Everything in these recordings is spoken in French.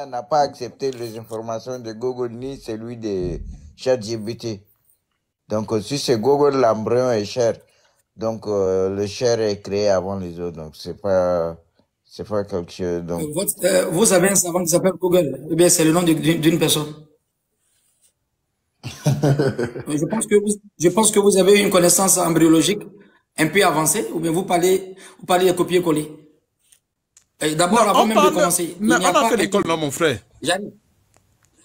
n'a pas accepté les informations de Google ni celui de ChatGPT. Donc, si c'est Google, l'embryon est cher. Donc, le cher est créé avant les autres. Donc, c'est pas quelque chose. Donc, Vous avez un savant qui s'appelle Google. Eh bien, c'est le nom d'une personne. Je pense que vous avez une connaissance embryologique un peu avancée, ou bien vous parlez de copier-coller. D'abord, Non, avant on même de parle, commencer, mais il n'y on a a pas fait un l'école, livre. non, mon frère. J'arrive.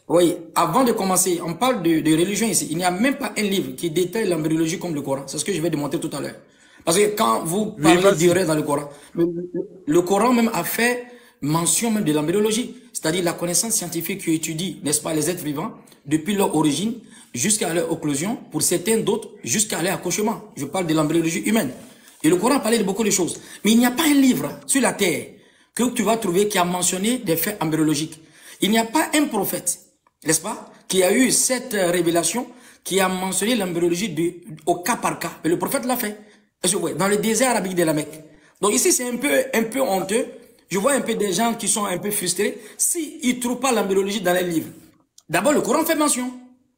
Oui, avant de commencer, on parle de religion ici. Il n'y a même pas un livre qui détaille l'embryologie comme le Coran. C'est ce que je vais démontrer tout à l'heure. Parce que quand vous Oui, parlez vas-y. d'erreur dans le Coran, le Coran même a fait mention même de l'embryologie, c'est-à-dire la connaissance scientifique qui étudie, n'est-ce pas, les êtres vivants, depuis leur origine jusqu'à leur occlusion, pour certains d'autres, jusqu'à leur accouchement. Je parle de l'embryologie humaine. Et le Coran parlait de beaucoup de choses. Mais il n'y a pas un livre sur la terre que tu vas trouver qui a mentionné des faits embryologiques. Il n'y a pas un prophète, n'est-ce pas, qui a eu cette révélation, qui a mentionné l'embryologie au cas par cas. Mais le prophète l'a fait. Dans le désert arabique de la Mecque. Donc ici, c'est un peu honteux. Je vois un peu des gens qui sont un peu frustrés s'ils ne trouvent pas l'embryologie dans les livres. D'abord, le Coran fait mention.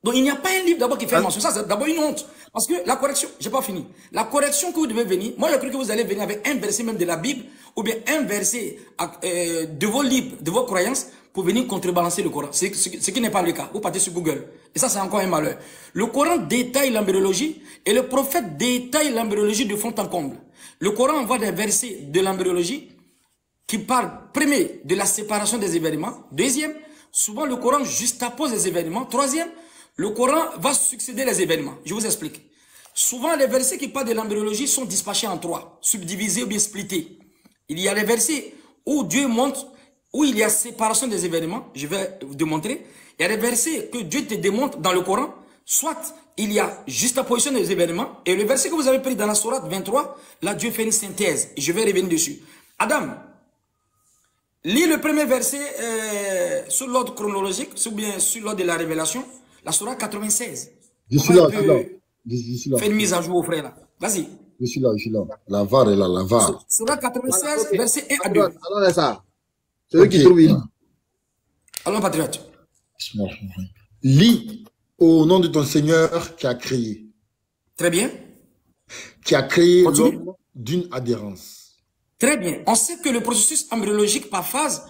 Donc il n'y a pas un livre d'abord qui fait mention. Ça, c'est d'abord une honte. Parce que la correction, j'ai pas fini. La correction que vous devez venir, moi, je cru que vous allez venir avec un verset même de la Bible, ou bien un verset de vos livres, de vos croyances, pour venir contrebalancer le Coran. Ce qui n'est pas le cas. Vous partez sur Google. Et ça, c'est encore un malheur. Le Coran détaille l'embryologie et le prophète détaille l'embryologie de fond en comble. Le Coran envoie des versets de l'embryologie qui parlent, premier, de la séparation des événements. Deuxième, souvent le Coran juxtapose les événements. Troisième, le Coran va succéder les événements. Je vous explique. Souvent, les versets qui parlent de l'embryologie sont dispatchés en trois, subdivisés ou bien splittés. Il y a les versets où Dieu montre, où il y a séparation des événements. Je vais vous démontrer. Il y a des versets que Dieu te démontre dans le Coran. Soit il y a juxtaposition des événements. Et le verset que vous avez pris dans la sourate 23, là Dieu fait une synthèse. Et je vais revenir dessus. Adam, lis le premier verset sur l'ordre chronologique, ou bien sur l'ordre de la révélation, la sourate 96. Je suis là, je suis là. Je suis là. Fais une mise à jour au frère là. Vas-y. Je suis là, je suis là. La VAR est là, la VAR. Sourate 96, Voilà, ok. verset 1 à 2. Alors, ça. C'est eux qui trouvent. Allons, patriote. Lis au nom de ton Seigneur qui a créé. Très bien. Qui a créé Continue. l'homme d'une adhérence. Très bien. On sait que le processus embryologique par phase,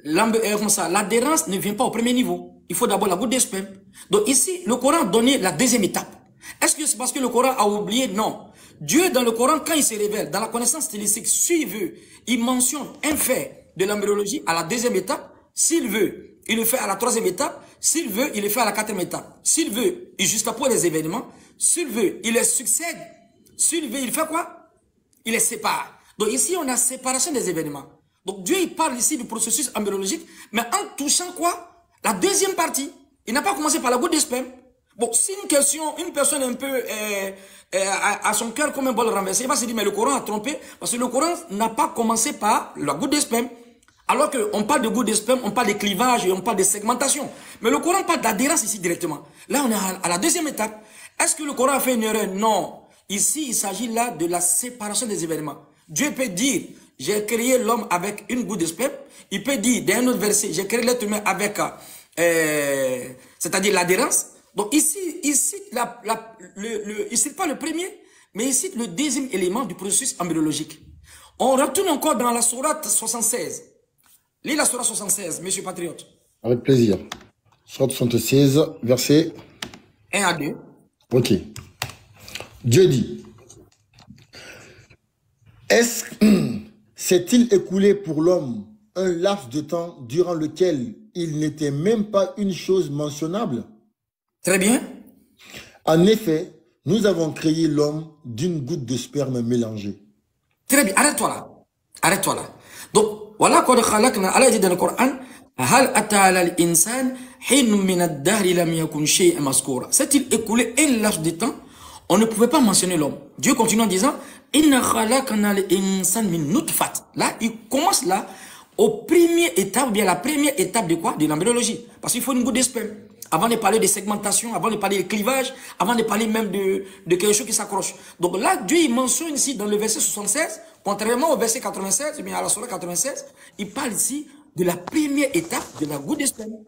l'adhérence ne vient pas au premier niveau. Il faut d'abord la goutte de sperme. Donc ici, le Coran a donné la deuxième étape. Est-ce que c'est parce que le Coran a oublié? Non. Dieu, dans le Coran, quand il se révèle, dans la connaissance stylistique, s'il veut, il mentionne un fait de l'embryologie à la deuxième étape. S'il veut, il le fait à la troisième étape. S'il veut, il le fait à la quatrième étape. S'il veut, il justapose les événements. S'il veut, il les succède. S'il veut, il fait quoi? Il les sépare. Donc ici, on a séparation des événements. Donc Dieu, il parle ici du processus embryologique, mais en touchant quoi? La deuxième partie. Il n'a pas commencé par la goutte de sperme. Bon, si une personne un peu à son cœur comme un bol renversé, il va se dire, mais le Coran a trompé, parce que le Coran n'a pas commencé par la goutte de sperme. Alors qu'on parle de goutte de sperme, on parle de clivage et on parle de segmentation. Mais le Coran parle d'adhérence ici directement. Là, on est à la deuxième étape. Est-ce que le Coran a fait une erreur? Non. Ici, il s'agit là de la séparation des événements. Dieu peut dire, j'ai créé l'homme avec une goutte de sperme. Il peut dire, dans un autre verset, j'ai créé l'être humain avec, c'est-à-dire l'adhérence. Donc ici, il cite pas le premier, mais il cite le deuxième élément du processus embryologique. On retourne encore dans la sourate 76. Lis la sourate 76, monsieur Patriote. Avec plaisir. Sourate 76, verset 1 à 2. Ok. Dieu dit, s'est-il écoulé pour l'homme un laps de temps durant lequel il n'était même pas une chose mentionnable? Très bien. En effet, nous avons créé l'homme d'une goutte de sperme mélangée. Très bien, arrête-toi là. Arrête-toi là. Donc, voilà quoi Allah dit dans le Coran, Hal ata'ala al-insan hin min ad-dahri lam yakun shay'an maskura. S'est-il écoulé un laps de temps, on ne pouvait pas mentionner l'homme. Dieu continue en disant, Inna khalaqna al-insan min nutfat. Là, il commence là, au premier étape, ou bien la première étape de quoi? De l'embryologie. Parce qu'il faut une goutte de sperme. Avant de parler de segmentation, avant de parler de clivage, avant de parler même de quelque chose qui s'accroche. Donc là, Dieu il mentionne ici dans le verset 76, contrairement au verset 96, ou bien à la sourate 96, il parle ici de la première étape de la goutte de sperme.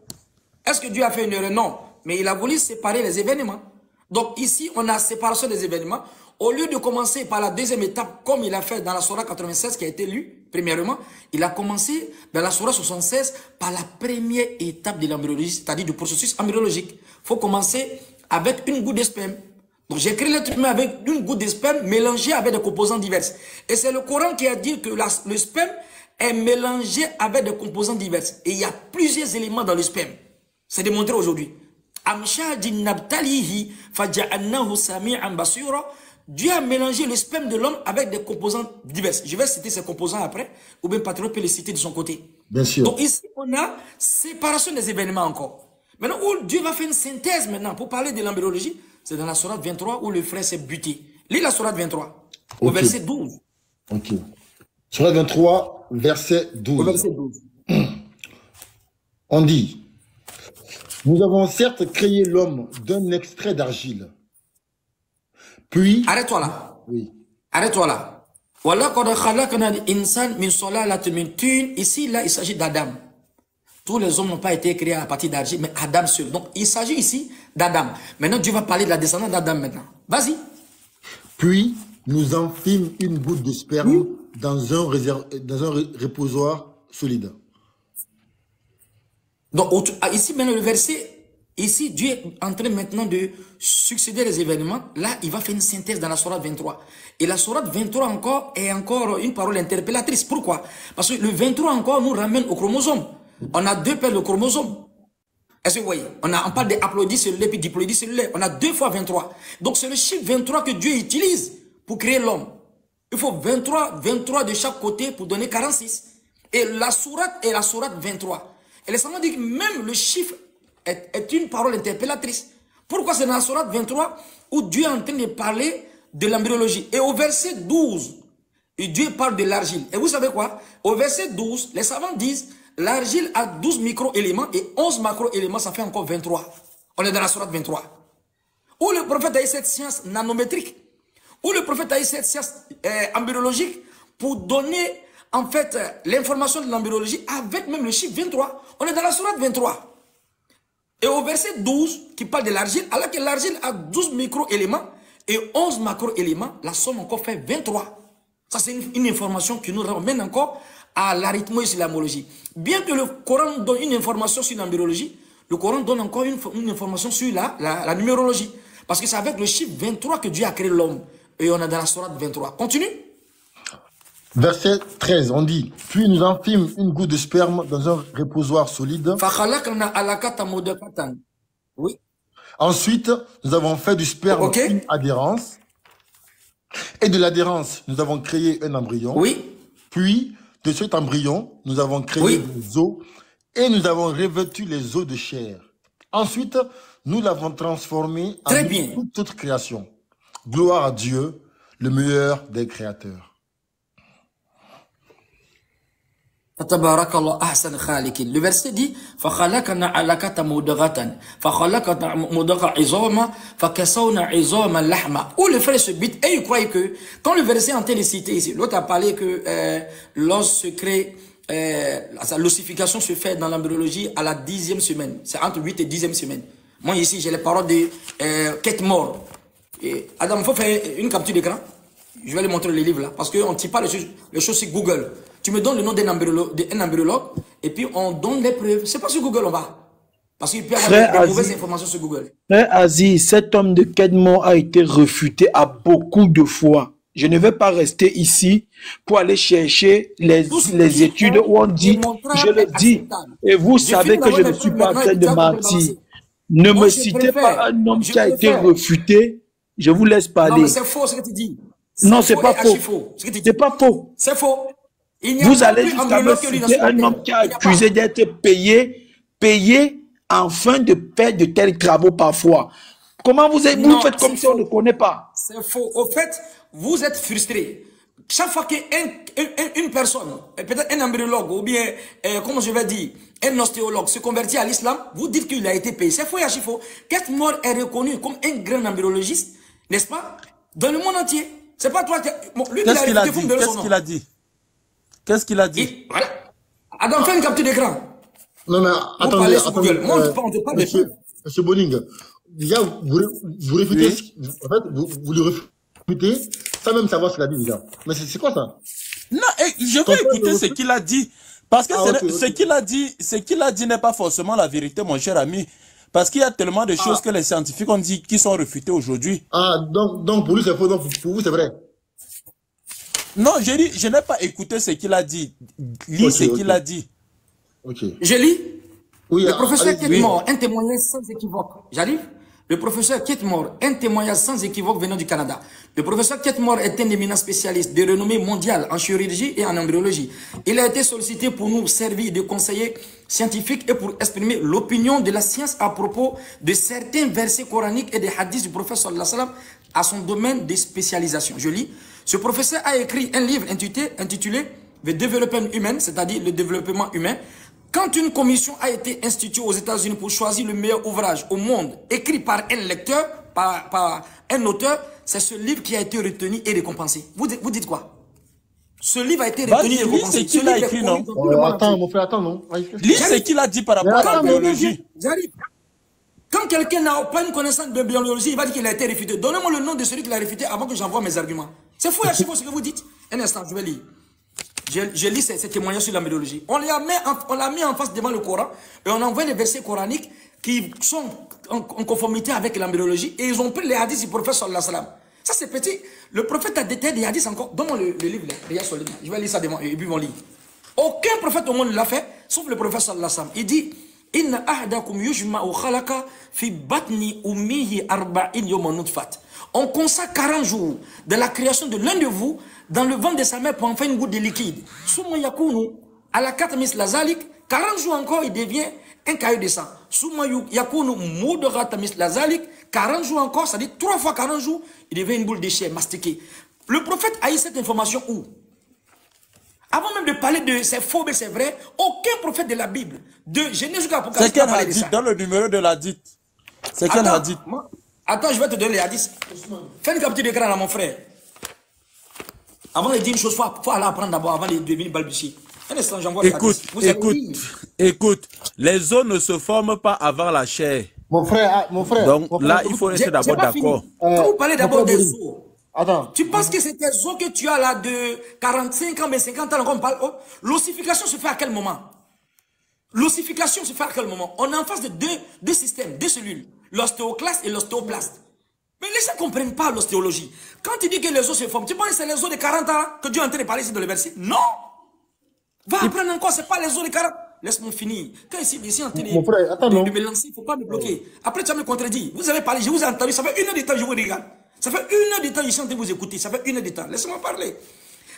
Est-ce que Dieu a fait une erreur? Non. Mais il a voulu séparer les événements. Donc ici, on a séparation des événements. Au lieu de commencer par la deuxième étape, comme il a fait dans la Sourate 96 qui a été lue, premièrement, il a commencé dans la Sourate 76 par la première étape de l'embryologie, c'est-à-dire du processus embryologique. Il faut commencer avec une goutte de sperme. Donc j'ai créé l'être humain avec une goutte de sperme mélangée avec des composants divers. Et c'est le Coran qui a dit que le sperme est mélangé avec des composants divers. Et il y a plusieurs éléments dans le sperme. C'est démontré aujourd'hui. Dieu a mélangé le sperme de l'homme avec des composants divers. Je vais citer ces composants après, ou bien Patriot peut les citer de son côté. Bien sûr. Donc ici, on a séparation des événements encore. Maintenant, où Dieu va faire une synthèse maintenant pour parler de l'embryologie, c'est dans la Sourate 23 où le frère s'est buté. Lis la Sourate 23, au verset 12. Ok. Sourate 23, verset 12. Au verset 12. On dit, nous avons certes créé l'homme d'un extrait d'argile. Puis... Arrête-toi là. Oui. Arrête-toi là. Ici, là, il s'agit d'Adam. Tous les hommes n'ont pas été créés à partir d'argile, mais Adam seul. Donc, il s'agit ici d'Adam. Maintenant, Dieu va parler de la descendance d'Adam maintenant. Vas-y. Puis, nous en fîmes une goutte de sperme dans un reposoir solide. Donc, ici, maintenant, le verset, ici, Dieu est en train maintenant de succéder les événements. Là, il va faire une synthèse dans la Sourate 23. Et la Sourate 23 encore est encore une parole interpellatrice. Pourquoi? Parce que le 23 encore nous ramène au chromosome. On a deux paires de chromosomes. Est-ce que vous voyez? On parle d'applaudis cellulaires puis diploïdie cellulaire. On a 2 fois 23. Donc c'est le chiffre 23 que Dieu utilise pour créer l'homme. Il faut 23 de chaque côté pour donner 46. Et la sourate est la sourate 23. Et les savants disent que même le chiffre est une parole interpellatrice. Pourquoi c'est dans la sourate 23 où Dieu est en train de parler de l'embryologie? Et au verset 12, Dieu parle de l'argile. Et vous savez quoi? Au verset 12, les savants disent l'argile a 12 micro-éléments et 11 macro-éléments, ça fait encore 23. On est dans la sourate 23. Où le prophète a eu cette science nanométrique, où le prophète a eu cette science embryologique pour donner en fait l'information de l'embryologie avec même le chiffre 23. On est dans la sourate 23. Et au verset 12, qui parle de l'argile, alors que l'argile a 12 micro-éléments et 11 macro-éléments, la somme encore fait 23. Ça, c'est une information qui nous ramène encore à l'arithmo-islamologie. Bien que le Coran donne une information sur l'embryologie, le Coran donne encore une information sur la numérologie. Parce que c'est avec le chiffre 23 que Dieu a créé l'homme. Et on est dans la sourate 23. Continue. Verset 13, on dit, puis nous en fîmes une goutte de sperme dans un reposoir solide. Oui. Ensuite, nous avons fait du sperme une adhérence. Et de l'adhérence, nous avons créé un embryon. Oui. Puis, de cet embryon, nous avons créé des os et nous avons revêtu les os de chair. Ensuite, nous l'avons transformé en toute autre création. Gloire à Dieu, le meilleur des créateurs. Le verset dit où le frère se bute et il croit que quand le verset est en train de citer ici, l'autre a parlé que l'os se crée, l'ossification se fait dans l'embryologie à la 10e semaine. C'est entre 8 et 10e semaine. Moi ici j'ai les paroles de Kate Moore. Adam, il faut faire une capture d'écran. Je vais lui montrer les livres là parce qu'on ne tire pas les choses sur Google. Tu me donnes le nom d'un embryologue et puis on donne les preuves. C'est pas sur Google on va. Parce qu'il peut y avoir des mauvaises informations sur Google. Frère Aziz, cet homme de Kedmon a été refuté à beaucoup de fois. Je ne vais pas rester ici pour aller chercher les études où on dit, je le dis. Et vous savez que je ne suis pas en train de mentir. Ne me citez pas un homme qui a été refuté. Je vous laisse parler. Non, mais c'est faux ce que tu dis. Non, c'est pas faux. C'est pas faux. C'est faux. Vous allez jusqu'à me citer un homme qui a accusé d'être payé en fin de paix de tels travaux parfois. Comment vous faites comme si on ne connaît pas? C'est faux. Au fait, vous êtes frustré. Chaque fois qu'une personne, peut-être un embryologue ou bien, comment je vais dire, un ostéologue se convertit à l'islam, vous dites qu'il a été payé. C'est faux, Yachifo. Kate Moore est reconnu comme un grand embryologiste, n'est-ce pas, dans le monde entier. C'est pas toi qui... Bon, qu'est-ce qu'il a dit? Qu'est-ce qu'il a dit? Qu'est-ce qu'il a dit? Voilà. Adam, fais une capture d'écran. Non, mais attendez, Moi, on te parle monsieur Boning, déjà, vous réfutez, en fait, vous le réfutez sans même savoir ce qu'il a dit déjà. Mais c'est quoi ça? Non, je vais écouter ce qu'il a dit. Parce que ce qu'il a dit n'est pas forcément la vérité, mon cher ami. Parce qu'il y a tellement de choses que les scientifiques ont dit qui sont réfutées aujourd'hui. Ah, donc pour lui c'est faux, donc pour vous c'est vrai. Non, je n'ai pas écouté ce qu'il a dit. Lis ce qu'il a dit. Je lis. Oui, le professeur qui est mort, un témoignage sans équivoque. J'arrive. Le professeur qui est mort, un témoignage sans équivoque venant du Canada. Le professeur qui est mort est un éminent spécialiste de renommée mondiale en chirurgie et en embryologie. Il a été sollicité pour nous servir de conseiller scientifique et pour exprimer l'opinion de la science à propos de certains versets coraniques et des hadiths du prophète sallallahu alayhi wa sallam à son domaine de spécialisation. Je lis. Ce professeur a écrit un livre intitulé The Development Human, c'est-à-dire le développement humain. Quand une commission a été instituée aux États-Unis pour choisir le meilleur ouvrage au monde, écrit par un lecteur, par un auteur, c'est ce livre qui a été retenu et récompensé. Vous dites quoi? Ce livre a été retenu et récompensé. Lis ce qu'il a écrit, non? Attends, mon frère, attends, non? Lis ce qu'il a dit par rapport à la biologie. J'arrive. Quand quelqu'un n'a pas une connaissance de biologie, il va dire qu'il a été réfuté. Donnez-moi le nom de celui qui l'a réfuté avant que j'envoie mes arguments. C'est fou, ce que vous dites. Un instant, je vais lire. Je lis ces témoignages sur la méthodologie. On l'a mis en face devant le Coran et on envoie les versets coraniques qui sont en conformité avec la méthodologie et ils ont pris les hadiths du prophète sallallahu alayhi wa sallam. Ça c'est petit. Le prophète a détaillé des hadiths encore. Donne-moi le livre là. Regarde sur le livre. Je vais lire ça devant et puis on lit. Aucun prophète au monde ne l'a fait sauf le prophète sallallahu alayhi wa sallam. Il dit Inna ahdakum yujma'u khalaqa fi batni ummihi arba'in yawman nutfat. On consacre 40 jours de la création de l'un de vous dans le ventre de sa mère pour en faire une goutte de liquide. Souma yakunu, à la 4 mis lazalik, 40 jours encore, il devient un caillou de sang. Souma yakunu moudrat mis lazalik, 40 jours encore, ça dit 3 fois 40 jours, il devient une boule de chair mastiquée. Le prophète a eu cette information où? Avant même de parler de c'est faux mais c'est vrai, aucun prophète de la Bible, de Genèse jusqu'à Apocalypse, c'est quel hadith dans le numéro de l'hadith? C'est quel hadith? Attends, je vais te donner les hadiths. Fais une capture d'écran là, mon frère. Avant de dire une chose, il faut aller apprendre d'abord avant de devenir balbutier. Un instant, j'envoie les hadiths. Écoute, les os ne se forment pas avant la chair. Mon frère. Donc là, il faut être d'abord d'accord. Quand vous parlez d'abord des os, attends. Tu penses que c'est tes os que tu as là de 45 ans, mais 50 ans, on parle. L'ossification se fait à quel moment? L'ossification se fait à quel moment? On est en face de deux systèmes, deux cellules. L'ostéoclaste et l'ostéoplaste. Mais les gens ne comprennent pas l'ostéologie. Quand tu dis que les os se forment, tu penses que c'est les os de 40 ans que Dieu est en train de parler ici dans le verset? Non! Va apprendre encore, ce n'est pas les os de 40. Laisse-moi finir. Quand ici en train de me lancer, il ne faut pas me bloquer. Après, tu vas me contredire. Vous avez parlé, je vous ai entendu, ça fait 1 heure de temps que je vous regarde. Ça fait 1 heure de temps que je suis en train de vous écouter. Ça fait 1 heure de temps. Laissez-moi parler.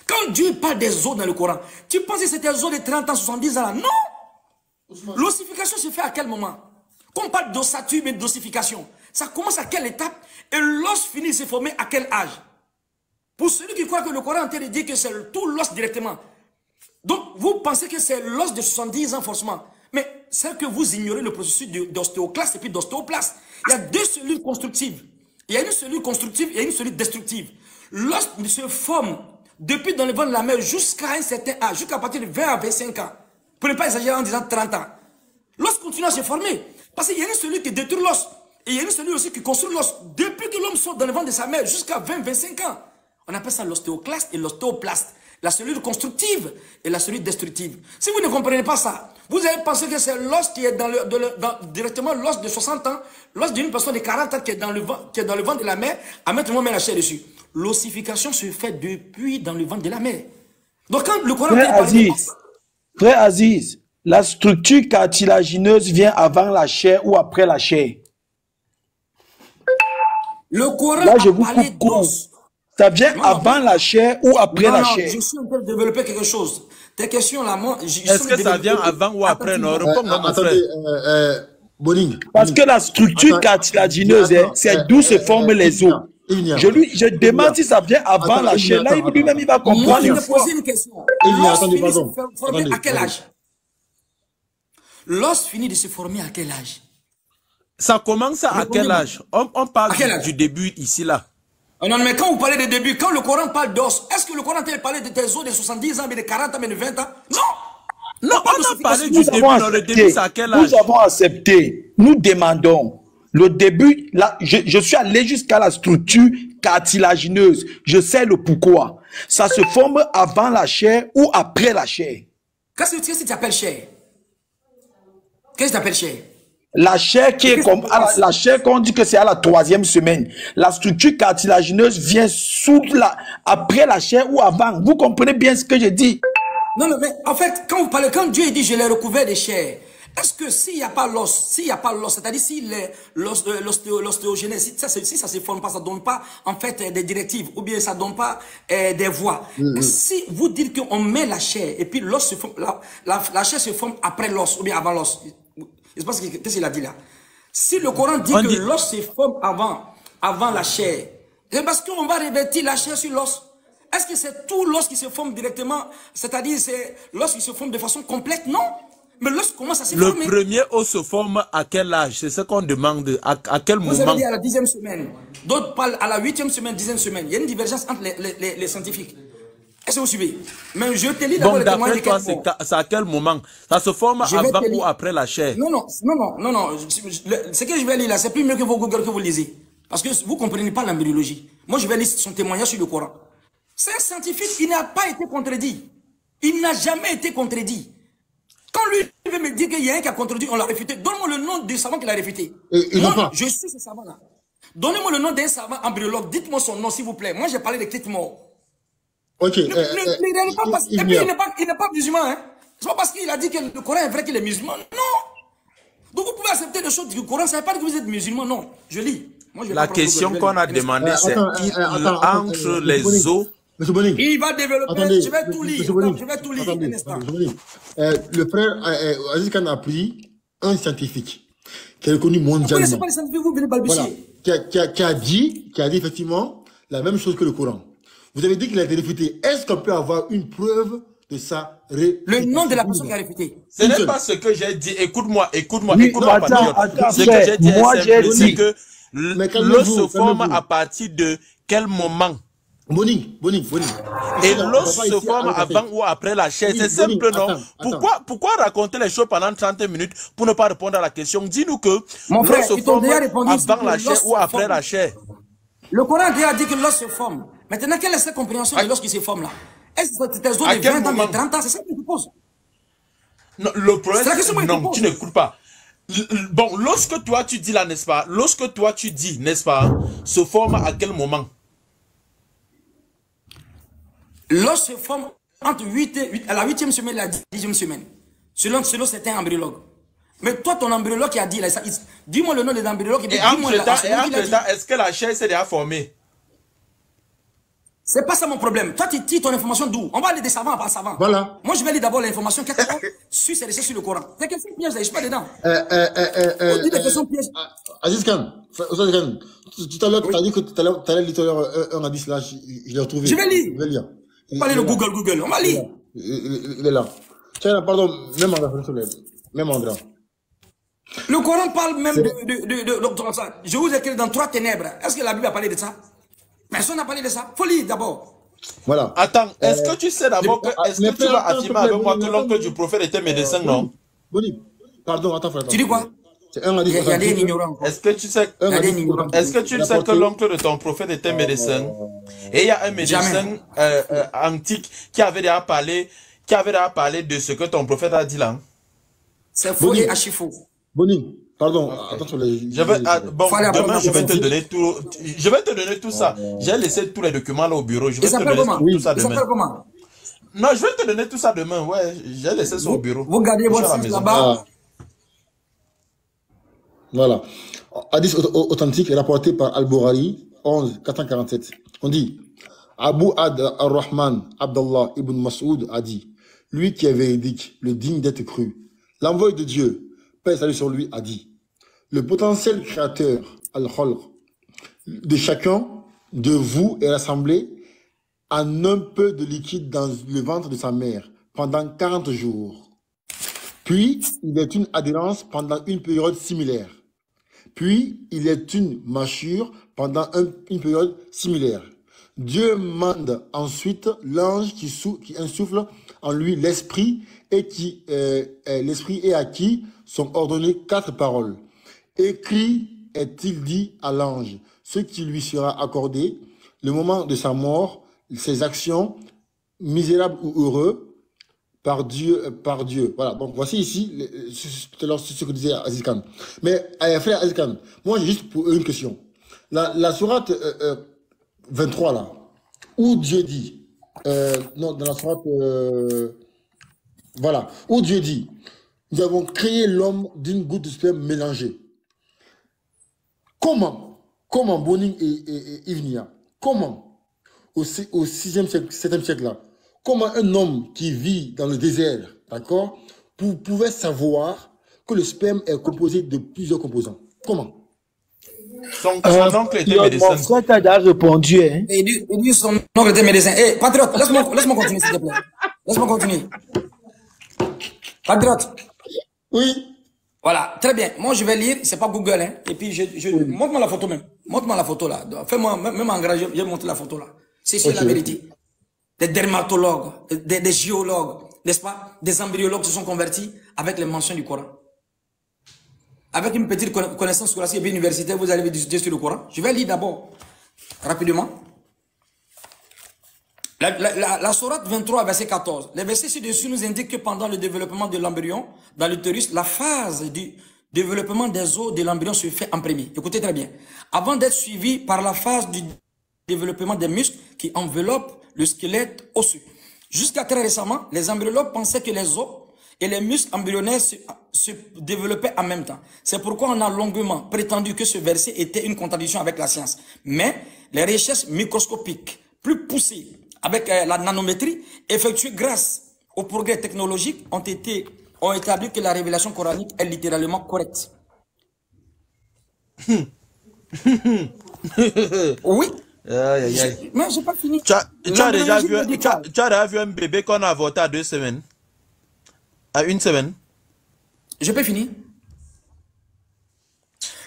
Quand Dieu parle des os dans le Coran, tu penses que c'est des os de 30 ans, 70 ans? Non! L'ossification se fait à quel moment? Quand on parle d'ossature et d'ossification, ça commence à quelle étape et l'os finit de se former à quel âge? Pour celui qui croit que le Coran est en train de dire que c'est tout l'os directement. Donc, vous pensez que c'est l'os de 70 ans forcément. Mais c'est que vous ignorez le processus d'ostéoclaste et puis d'ostéoplaste. Il y a 2 cellules constructives. Il y a une cellule constructive et une cellule destructive. L'os se forme depuis dans le ventre de la mère jusqu'à un certain âge, jusqu'à partir de 20 à 25 ans. Pour ne pas exagérer en disant 30 ans. L'os continue à se former. Parce qu'il y a une cellule qui détruit l'os. Et il y a une cellule aussi qui construit l'os. Depuis que l'homme sort dans le ventre de sa mère jusqu'à 20-25 ans. On appelle ça l'ostéoclaste et l'ostéoplaste. La cellule constructive et la cellule destructive. Si vous ne comprenez pas ça, vous allez penser que c'est l'os qui est directement l'os de 60 ans, l'os d'une personne de 40 ans qui est dans le ventre de la mère, à mettre moi-même la chair dessus. L'ossification se fait depuis dans le ventre de la mère. Donc quand le Coran Frère Aziz, la structure cartilagineuse vient avant la chair ou après la chair? Le Coran là, je a vous parlé d'os. Ça vient avant la chair ou après la chair? Je suis en train de développer quelque chose. Tes questions là, moi... Est-ce que ça vient avant ou après? Non, attendez, Boning. Parce que la structure cartilagineuse, c'est d'où se forment les os. Je demande si ça vient avant la chair. Là, lui-même, il va comprendre. Moi, je vais poser une question. L'os finit de se former à quel âge? L'os finit de se former à quel âge? Ça commence à quel âge? On parle du début ici, là. Non, mais quand vous parlez de début, quand le Coran parle d'os, est-ce que le Coran peut parler de tes os de 70 ans, mais de 40 ans, mais de 20 ans? Non! Non, on a parlé du début. Non, le début, c'est à quel âge? Nous avons accepté. Nous demandons. Le début, là, je suis allé jusqu'à la structure cartilagineuse. Je sais le pourquoi. Ça se forme avant la chair ou après la chair. Qu'est-ce que tu appelles chair? Qu'est-ce que tu appelles chair? La chair qui est comme la chair qu'on dit que c'est à la 3e semaine. La structure cartilagineuse vient après la chair ou avant. Vous comprenez bien ce que je dis? Non, non, mais en fait, quand Dieu dit je l'ai recouvert de chair, est-ce que s'il n'y a pas l'os, c'est-à-dire si l'ostéogenèse, si ça se forme pas, ça donne pas en fait des directives ou bien ça donne pas des voies. Si vous dites qu'on met la chair et puis l'os se forme, la chair se forme après l'os ou bien avant l'os. Je pense qu'est-ce qu'il a dit là? Si le Coran dit que l'os se forme avant la chair, c'est parce qu'on va revêtir la chair sur l'os. Est-ce que c'est tout l'os qui se forme directement? C'est-à-dire c'est l'os qui se forme de façon complète? Non. Mais l'os commence à se former. Le premier os se forme à quel âge? C'est ce qu'on demande. À quel moment? Vous avez dit à la 10e semaine. D'autres parlent à la 8e semaine, 10e semaine. Il y a une divergence entre les scientifiques. Est-ce que vous suivez? Mais je te lis d'abord le témoignage de d'après toi, c'est à quel moment? Ça se forme avant ou après la chair? Non. Ce que je vais lire là, c'est plus mieux que vos Google que vous lisez. Parce que vous ne comprenez pas l'embryologie. Moi, je vais lire son témoignage sur le Coran. C'est un scientifique, il n'a pas été contredit. Il n'a jamais été contredit. Quand lui veut me dire qu'il y a un qui a contredit, on l'a réfuté. Donne-moi le nom du savant qu'il a réfuté. Moi, je suis ce savant-là. Donnez-moi le nom d'un savant embryologue. Dites-moi son nom, s'il vous plaît. Moi, j'ai parlé de Kate Moore. Ok. Et puis, il n'est pas musulman. Hein. C'est pas parce qu'il a dit que le Coran est vrai qu'il est musulman. Non. Donc, vous pouvez accepter les choses du Coran. Ça ne veut pas dire que vous êtes musulman. Non. Je lis. Moi, la question qu'on a demandée, c'est entre les os. Monsieur Boning. Il va développer. Je vais tout lire. Je vais tout lire. Le frère Aziz Khan a pris un scientifique qui est reconnu mondialement. C'est pas les scientifiques, vous venez balbutier. Voilà. Qui a dit effectivement la même chose que le Coran. Vous avez dit qu'il a été réfuté. Est-ce qu'on peut avoir une preuve de ça? Le nom de la personne qui a réfuté. Ce n'est pas ce que j'ai dit. Écoute-moi, attends, ce que j'ai dit, c'est que l'os se forme calmez-vous. à partir de quel moment? Boning. Et l'os se forme avant ou après la chair. C'est simple, non? Pourquoi raconter les choses pendant 30 minutes pour ne pas répondre à la question? Dis-nous que l'os se forme avant la chair ou après la chair. Le Coran a dit que l'os se forme. Maintenant, quelle est cette compréhension de l'os qui se forme là? Est-ce que c'est des os de 20 ans, de 30 ans? C'est ça que je te pose. Non, le problème, non, tu n'écoutes pas. Bon, lorsque toi tu dis là, n'est-ce pas? Lorsque toi tu dis, n'est-ce pas? Se forme à quel moment? L'os se forme entre à la 8e semaine et la 10e semaine. Selon certains embryologues. Mais toi, ton embryologue qui a dit là, dis-moi le nom des embryologues. Et entre-temps, est-ce que la chair s'est déjà formée? C'est pas ça mon problème. Toi, tu tires ton information d'où? On va aller des savants par savants. Voilà. Moi, je vais lire d'abord l'information sur ces recherches sur le Coran. C'est question piège, là, je suis pas dedans. On dit des questions pièges. Aziz Khan, tout à l'heure, tu as dit que tu allais lire un hadith là, je l'ai retrouvé. Je vais lire. On va aller le Google. On va lire. Il est là. Tiens, pardon, même André. Le Coran parle même de ça. Je vous écris dans 3 ténèbres. Est-ce que la Bible a parlé de ça? Personne n'a parlé de ça. Faut lire d'abord. Voilà. Attends, est-ce que tu sais d'abord est-ce que tu vas affirmer avec moi que l'oncle du prophète était médecin, non? Boni, pardon, attends, frère. Tu dis quoi? C'est un hadith. Il y a des ignorants. Est-ce que tu sais que l'oncle de ton prophète était médecin? Et il y a un médecin antique qui avait déjà parlé de ce que ton prophète a dit là. C'est faux et archi-faux. Boni, pardon, attention les. Demain je vais te donner tout. Je vais te donner tout ça. J'ai laissé tous les documents là au bureau. Je vais te donner tout ça demain. Comment? Non, je vais te donner tout ça demain. Ouais, j'ai laissé ça au bureau. Vous gardez votre fils là-bas. Voilà. Hadith authentique rapporté par Al-Bukhari 11 447. On dit Abu Ad al-Rahman Abdallah ibn Mas'ud a dit, lui qui est véridique, le digne d'être cru, l'envoyé de Dieu, paix et salut sur lui, a dit, le potentiel créateur, Al-Khalq, de chacun de vous est rassemblé en un peu de liquide dans le ventre de sa mère pendant 40 jours. Puis, il est une adhérence pendant une période similaire. Puis, il est une mâchure pendant une période similaire. Dieu mande ensuite l'ange qui insuffle en lui l'esprit et à qui sont ordonnées 4 paroles. Écrit est-il dit à l'ange ce qui lui sera accordé, le moment de sa mort, ses actions, misérables ou heureux, par Dieu. Voilà, donc voici ici tout à l'heure ce que disait Aziz Khan. Mais frère Aziz Khan, moi j'ai juste pour une question. La sourate 23 là, où Dieu dit, non, dans la sourate, voilà, où Dieu dit, nous avons créé l'homme d'une goutte de sperme mélangée. Comment Boning et Ivnia, comment au 6e siècle, 7e siècle là, comment un homme qui vit dans le désert, d'accord, pouvait savoir que le sperme est composé de plusieurs composants? Comment? Son oncle était médecin. Mon frère t'a déjà répondu. Hein? Il dit son oncle était médecin. Eh, patriote, laisse-moi continuer, s'il te plaît. Laisse-moi continuer. Patriote. Oui. Voilà, très bien. Moi, je vais lire, c'est pas Google, hein. Et puis, oui. Montre-moi la photo même. Montre-moi la photo là. Fais-moi, même en gras, je vais montrer la photo là. C'est la vérité. Des dermatologues, des géologues, n'est-ce pas? Des embryologues se sont convertis avec les mentions du Coran. Avec une petite connaissance scolastique et universitaire, vous allez discuter sur le Coran. Je vais lire d'abord, rapidement. La sourate 23, verset 14. Les versets ci-dessus nous indiquent que pendant le développement de l'embryon dans l'utérus, la phase du développement des os de l'embryon se fait en premier. Écoutez très bien. Avant d'être suivi par la phase du développement des muscles qui enveloppent le squelette osseux. Jusqu'à très récemment, les embryologues pensaient que les os et les muscles embryonnaires se développaient en même temps. C'est pourquoi on a longuement prétendu que ce verset était une contradiction avec la science. Mais les recherches microscopiques plus poussées avec la nanométrie, effectuées grâce au progrès technologique, ont établi que la révélation coranique est littéralement correcte. Oui. Mais j'ai pas fini. Tu as déjà vu un bébé qu'on a avorté à 2 semaines? À 1 semaine? Je peux finir.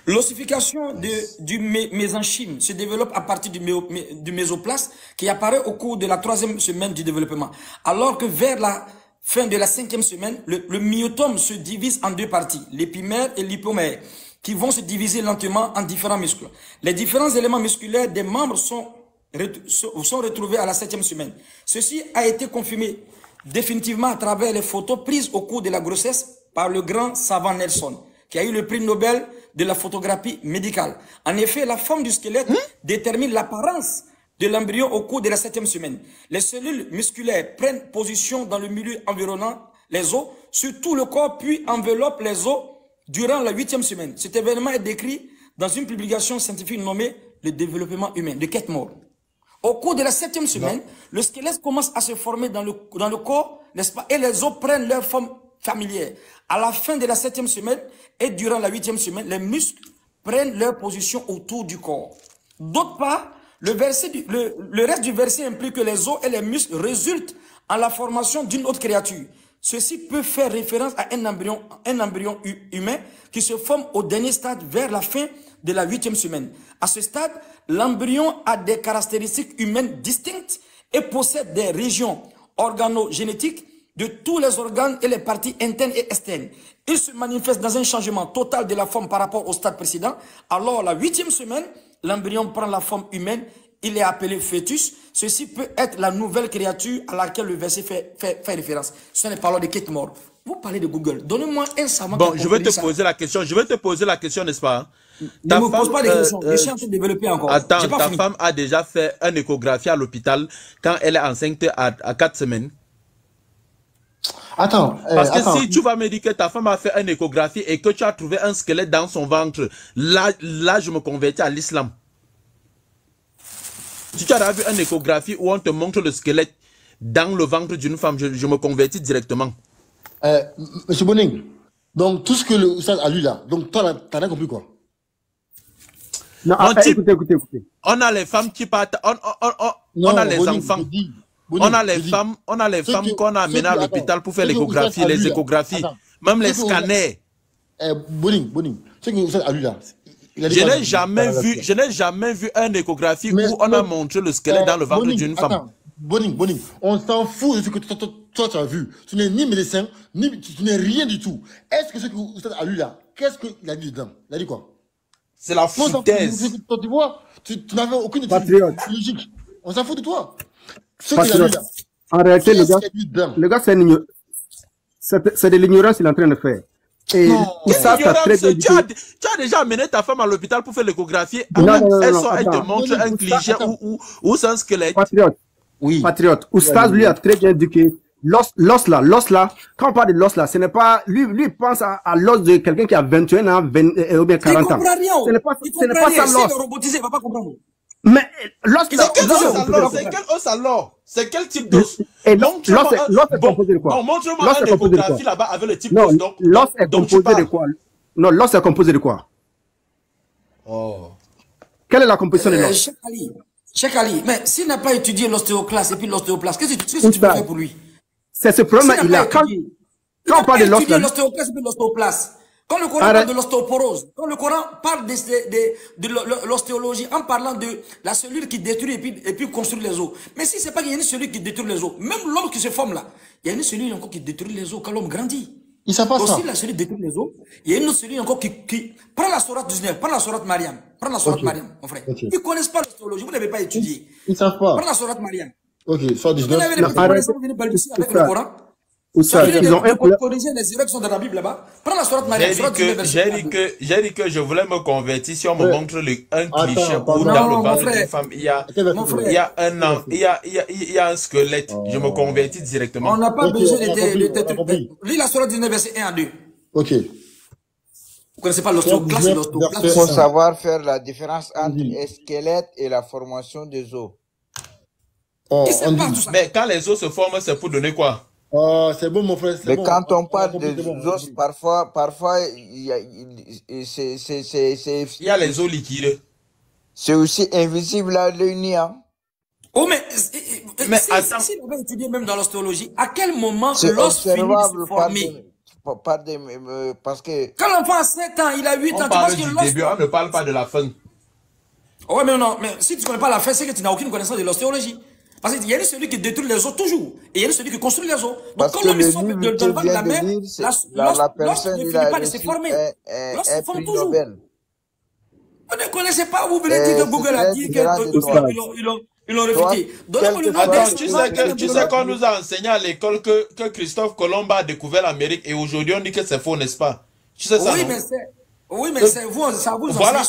L'ossification du mésenchyme se développe à partir du mésoplasme qui apparaît au cours de la 3e semaine du développement. Alors que vers la fin de la 5e semaine, le myotome se divise en 2 parties, l'épimère et l'hypomère, qui vont se diviser lentement en différents muscles. Les différents éléments musculaires des membres sont retrouvés à la 7e semaine. Ceci a été confirmé définitivement à travers les photos prises au cours de la grossesse par le grand savant Nelson, qui a eu le prix Nobel de la photographie médicale. En effet, la forme du squelette détermine l'apparence de l'embryon au cours de la 7e semaine. Les cellules musculaires prennent position dans le milieu environnant les os, sur tout le corps, puis enveloppent les os durant la 8e semaine. Cet événement est décrit dans une publication scientifique nommée « Le développement humain » de Kate Moore. Au cours de la 7e semaine, le squelette commence à se former dans le corps, n'est-ce pas? Et les os prennent leur forme familière. À la fin de la 7e semaine et durant la 8e semaine, les muscles prennent leur position autour du corps. D'autre part, le reste du verset implique que les os et les muscles résultent en la formation d'une autre créature. Ceci peut faire référence à un embryon humain qui se forme au dernier stade vers la fin de la 8e semaine. À ce stade, l'embryon a des caractéristiques humaines distinctes et possède des régions organogénétiques de tous les organes et les parties internes et externes. Il se manifeste dans un changement total de la forme par rapport au stade précédent. Alors, la 8e semaine, l'embryon prend la forme humaine. Il est appelé fœtus. Ceci peut être la nouvelle créature à laquelle le verset fait référence. Ce sont les paroles de Kate Moore. Vous parlez de Google. Donnez-moi un savant. Bon, je vais te poser la question. Je vais te poser la question, n'est-ce pas? Ne me pose pas des questions. Je suis en train de développer encore. Attends, ta femme a déjà fait une échographie à l'hôpital quand elle est enceinte à 4 semaines. Attends. Parce que si tu vas me dire que ta femme a fait une échographie et que tu as trouvé un squelette dans son ventre, là je me convertis à l'islam. Si tu as vu une échographie où on te montre le squelette dans le ventre d'une femme, je me convertis directement. Monsieur Boning, donc tout ce que le Oustaz a lu là, donc toi, t'as rien compris quoi? Non, écoutez. On a les femmes qui partent, on a les enfants. On a les femmes qu'on a amenées à l'hôpital pour faire l'échographie, les échographies, même les scanners. Boning, ce que Oustaz a lu là. Je n'ai jamais vu une échographie où on a montré le squelette dans le ventre d'une femme. Boning, on s'en fout de ce que toi, tu as vu. Tu n'es ni médecin, tu n'es rien du tout. Est-ce que ce que Oustaz a lu là, qu'est-ce qu'il a dit dedans? Il a dit quoi? C'est la foutaise. Tu vois, tu n'avais aucune étude logique. On s'en fout de toi. Ce qu'il a lu là. En réalité, le gars, c'est de l'ignorance qu'il est en train de faire. Et ça, tu as déjà amené ta femme à l'hôpital pour faire l'échographie. Elle te montre un cliché ou c'est un squelette. Patriote. Oui. Patriote. Oustaz, lui, a très bien dit que l'os là, quand on parle de l'os là, ce n'est pas, lui il pense à l'os de quelqu'un qui a 21 ans, ou bien 40 ans. Ce n'est pas ça l'os. Robotisé, il va pas comprendre. Mais l'os, c'est quel os alors? C'est quel type d'os? L'os est composé de quoi? Non, montre-moi une échographie là-bas avec le type d'os. Non, l'os est composé de quoi? Non, l'os est composé de quoi? Oh. Quelle est la composition de l'os? Cheikh Ali, mais s'il n'a pas étudié l'ostéoclaste et puis l'ostéoplaste, qu'est-ce que tu peux faire pour lui? C'est ce problème il a. Quand on parle de l'os, l'ostéoclaste et puis l'ostéoplaste. Quand le Coran parle de l'ostéoporose, quand le Coran parle de l'ostéologie en parlant de la cellule qui détruit et puis construit les os. Mais si c'est pas qu'il y a une cellule qui détruit les os, même l'homme qui se forme là, il y a une cellule encore qui détruit les os quand l'homme grandit. Il savent pas ça. Aussi la cellule détruit les os, il y a une autre cellule encore qui... Prends la sourate 19, prends la sourate Mariam. Prends la sourate Mariam, mon frère. Ils ne connaissent pas l'ostéologie, vous n'avez pas étudié. Ils ne savent pas. Prends la sourate Mariam. Ok, sourate 19. Vous n'avez pas balbutier avec le Coran. Ils ont un corriger les erreurs qui sont dans la Bible là-bas. Prends la sourate Mariam. J'ai dit que je voulais me convertir. Si on me montre un cliché où dans le ventre d'une femme, il y a un an, il y a un squelette. Je me convertis directement. On n'a pas besoin de... Lis la sourate 19, verset 1 à 2. Ok. Vous connaissez pas l'ostéoclaste et l'ostéoplaste? Il faut savoir faire la différence entre le squelette et la formation des os. Mais quand les os se forment, c'est pour donner quoi? C'est bon, mon frère. Mais quand on parle des os, parfois, il y a les os liquides. C'est aussi invisible à l'œil nu. Oh, mais attends. Si on va étudier même dans l'ostéologie, à quel moment l'os finit de se former? Parce que... Quand l'enfant a 7 ans, il a 8 ans, tu penses que l'os... début, on ne parle pas de la fin. Ouais, mais non, mais si tu ne connais pas la fin, c'est que tu n'as aucune connaissance de l'ostéologie. Parce qu'il y a celui qui détruit les os toujours, et il y a celui qui construit les os. Donc quand l'homme sort dans le ventre de la mère, l'os ne finit pas de se former. L'os se forme toujours. Vous ne connaissez pas, vous venez dire que Google a dit qu'ils l'ont réfuté. Tu sais qu'on nous a enseigné à l'école que Christophe Colomb a découvert l'Amérique et aujourd'hui on dit que c'est faux, n'est-ce pas? Tu sais ça, oui, mais c'est vous, ça vous voilà, non,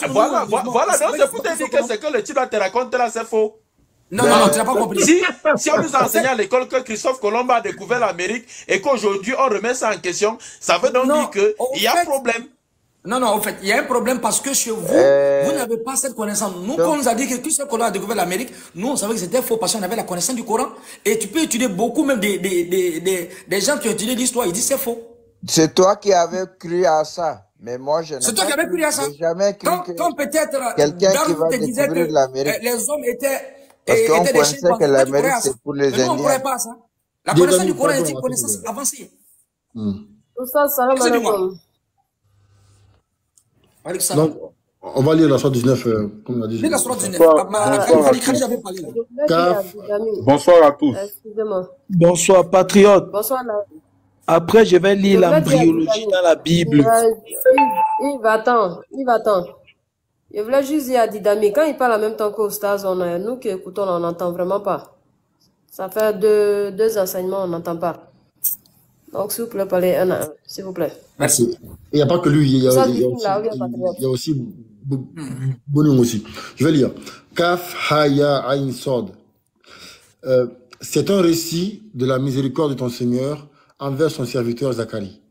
c'est pour te dire que c'est que le type là te raconte là, c'est faux. Non, tu n'as pas compris. Si on nous a enseigné à l'école que Christophe Colomb a découvert l'Amérique et qu'aujourd'hui on remet ça en question, ça veut donc dire qu'il y a problème. Non, en fait, il y a un problème parce que chez vous, vous n'avez pas cette connaissance. Nous, quand on nous a dit que Christophe Colomb a découvert l'Amérique, nous, on savait que c'était faux parce qu'on avait la connaissance du Coran. Et tu peux étudier beaucoup, même des gens qui ont étudié l'histoire, ils disent c'est faux. C'est toi qui avais cru à ça. Mais moi, je n'ai C'est toi qui avais cru à ça. Jamais cru quand peut-être quelqu'un qui va découvrir l'Amérique. Les hommes étaient... Parce qu'on pensait que l'Amérique, c'est pour les Indiens. Nous, on ne croyait pas à ça. La connaissance du Coran est une connaissance avancée. Ça, salam alaikum. Donc, on va lire la sourate 19, comme on a dit. Lis la sourate 19. Bonsoir à tous. Excusez-moi. Bonsoir, patriote. Bonsoir. Après, je vais lire l'embryologie dans la Bible. Il va attendre. Je voulais juste dire à Didami, quand il parle en même temps qu'au Stars, nous qui écoutons, on n'entend vraiment pas. Ça fait deux enseignements, on n'entend pas. Donc, s'il vous plaît, parlez un à un, s'il vous plaît. Merci. Il n'y a pas que lui, il y a aussi Bonoum aussi. Je vais lire. Kaf Haya Ain Sod. C'est un récit de la miséricorde de ton Seigneur envers son serviteur Zacharie.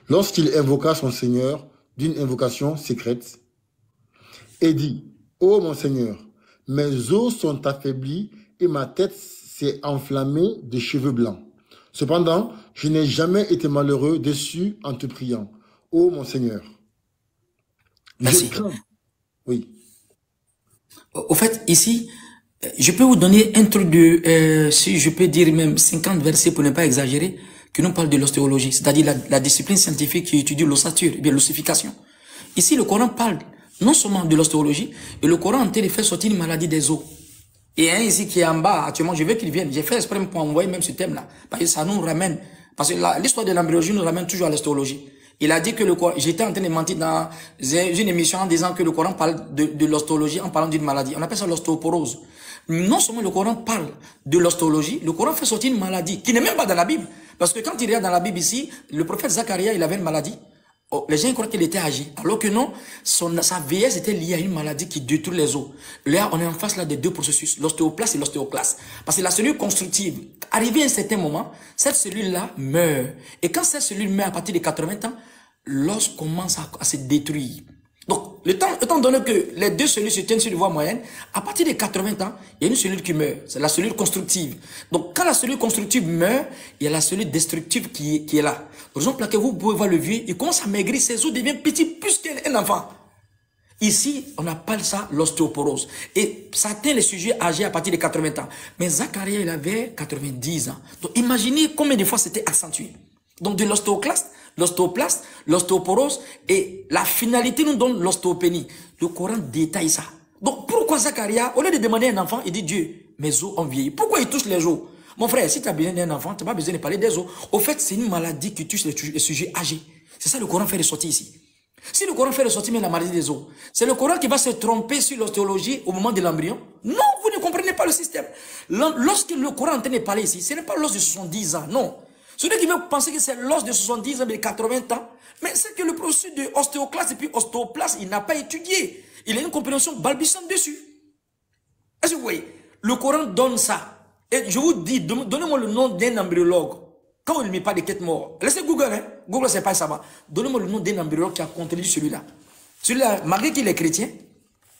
Lorsqu'il invoqua son Seigneur d'une invocation secrète, et dit, ô mon Seigneur, mes os sont affaiblis et ma tête s'est enflammée de cheveux blancs. Cependant, je n'ai jamais été malheureux, déçu en te priant. Ô mon Seigneur. Merci. Oui. Au fait, ici, je peux vous donner un truc de, si je peux dire même 50 versets pour ne pas exagérer, qui nous parle de l'ostéologie, c'est-à-dire la discipline scientifique qui étudie l'ossature, bien l'ossification. Ici, le Coran parle non seulement de l'ostéologie, et le Coran en train de faire sortir une maladie des os. Et un ici qui est en bas, actuellement, je veux qu'il vienne. J'ai fait exprès pour envoyer même ce thème-là. Parce que ça nous ramène. Parce que l'histoire de l'embryologie nous ramène toujours à l'ostéologie. Il a dit que le Coran, j'étais en train de mentir dans une émission en disant que le Coran parle de l'ostéologie en parlant d'une maladie. On appelle ça l'ostéoporose. Non seulement le Coran parle de l'ostéologie, le Coran fait sortir une maladie qui n'est même pas dans la Bible. Parce que quand il regarde dans la Bible ici, le prophète Zacharia, il avait une maladie. Oh, les gens croient qu'il était âgé. Alors que non, sa vieillesse était liée à une maladie qui détruit les os. Là, on est en face là des deux processus, l'ostéoplaste et l'ostéoclaste. Parce que la cellule constructive, arrivé à un certain moment, cette cellule-là meurt. Et quand cette cellule meurt à partir de 80 ans, l'os commence à se détruire. Donc, étant donné que les deux cellules se tiennent sur une voie moyenne, à partir de 80 ans, il y a une cellule qui meurt. C'est la cellule constructive. Donc, quand la cellule constructive meurt, il y a la cellule destructive qui est là. Par exemple, là, que vous pouvez voir le vieux, il commence à maigrir, ses os deviennent petits plus qu'un enfant. Ici, on appelle ça l'ostéoporose. Et ça atteint les sujets âgés à partir de 80 ans. Mais Zacharia, il avait 90 ans. Donc, imaginez combien de fois c'était accentué. Donc, de l'ostéoclaste, l'ostéoplaste, l'ostéoporose et la finalité nous donne l'ostéopénie. Le Coran détaille ça. Donc, pourquoi Zacharia, au lieu de demander un enfant, il dit Dieu, mes os ont vieilli. Pourquoi il touche les os? Mon frère, si tu as besoin d'un enfant, tu n'as pas besoin de parler des os. Au fait, c'est une maladie qui touche les sujets âgés. C'est ça le Coran fait ressortir ici. Si le Coran fait ressortir même la maladie des os, c'est le Coran qui va se tromper sur l'ostéologie au moment de l'embryon. Non, vous ne comprenez pas le système. Lorsque le Coran est en train de parler ici, ce n'est pas l'os de 70 ans, non. Celui qui veut penser que c'est l'os de 70 ans, mais 80 ans, mais c'est que le processus de ostéoclaste et puis ostéoplaste, il n'a pas étudié. Il a une compréhension balbutiante dessus. Est-ce que vous voyez? Le Coran donne ça. Et je vous dis, donnez-moi le nom d'un embryologue. Quand il ne met pas de quête mort, laissez Google, hein. Google, c'est pas ça va. Donnez-moi le nom d'un embryologue qui a contredit celui-là. Celui-là, malgré qu'il est chrétien,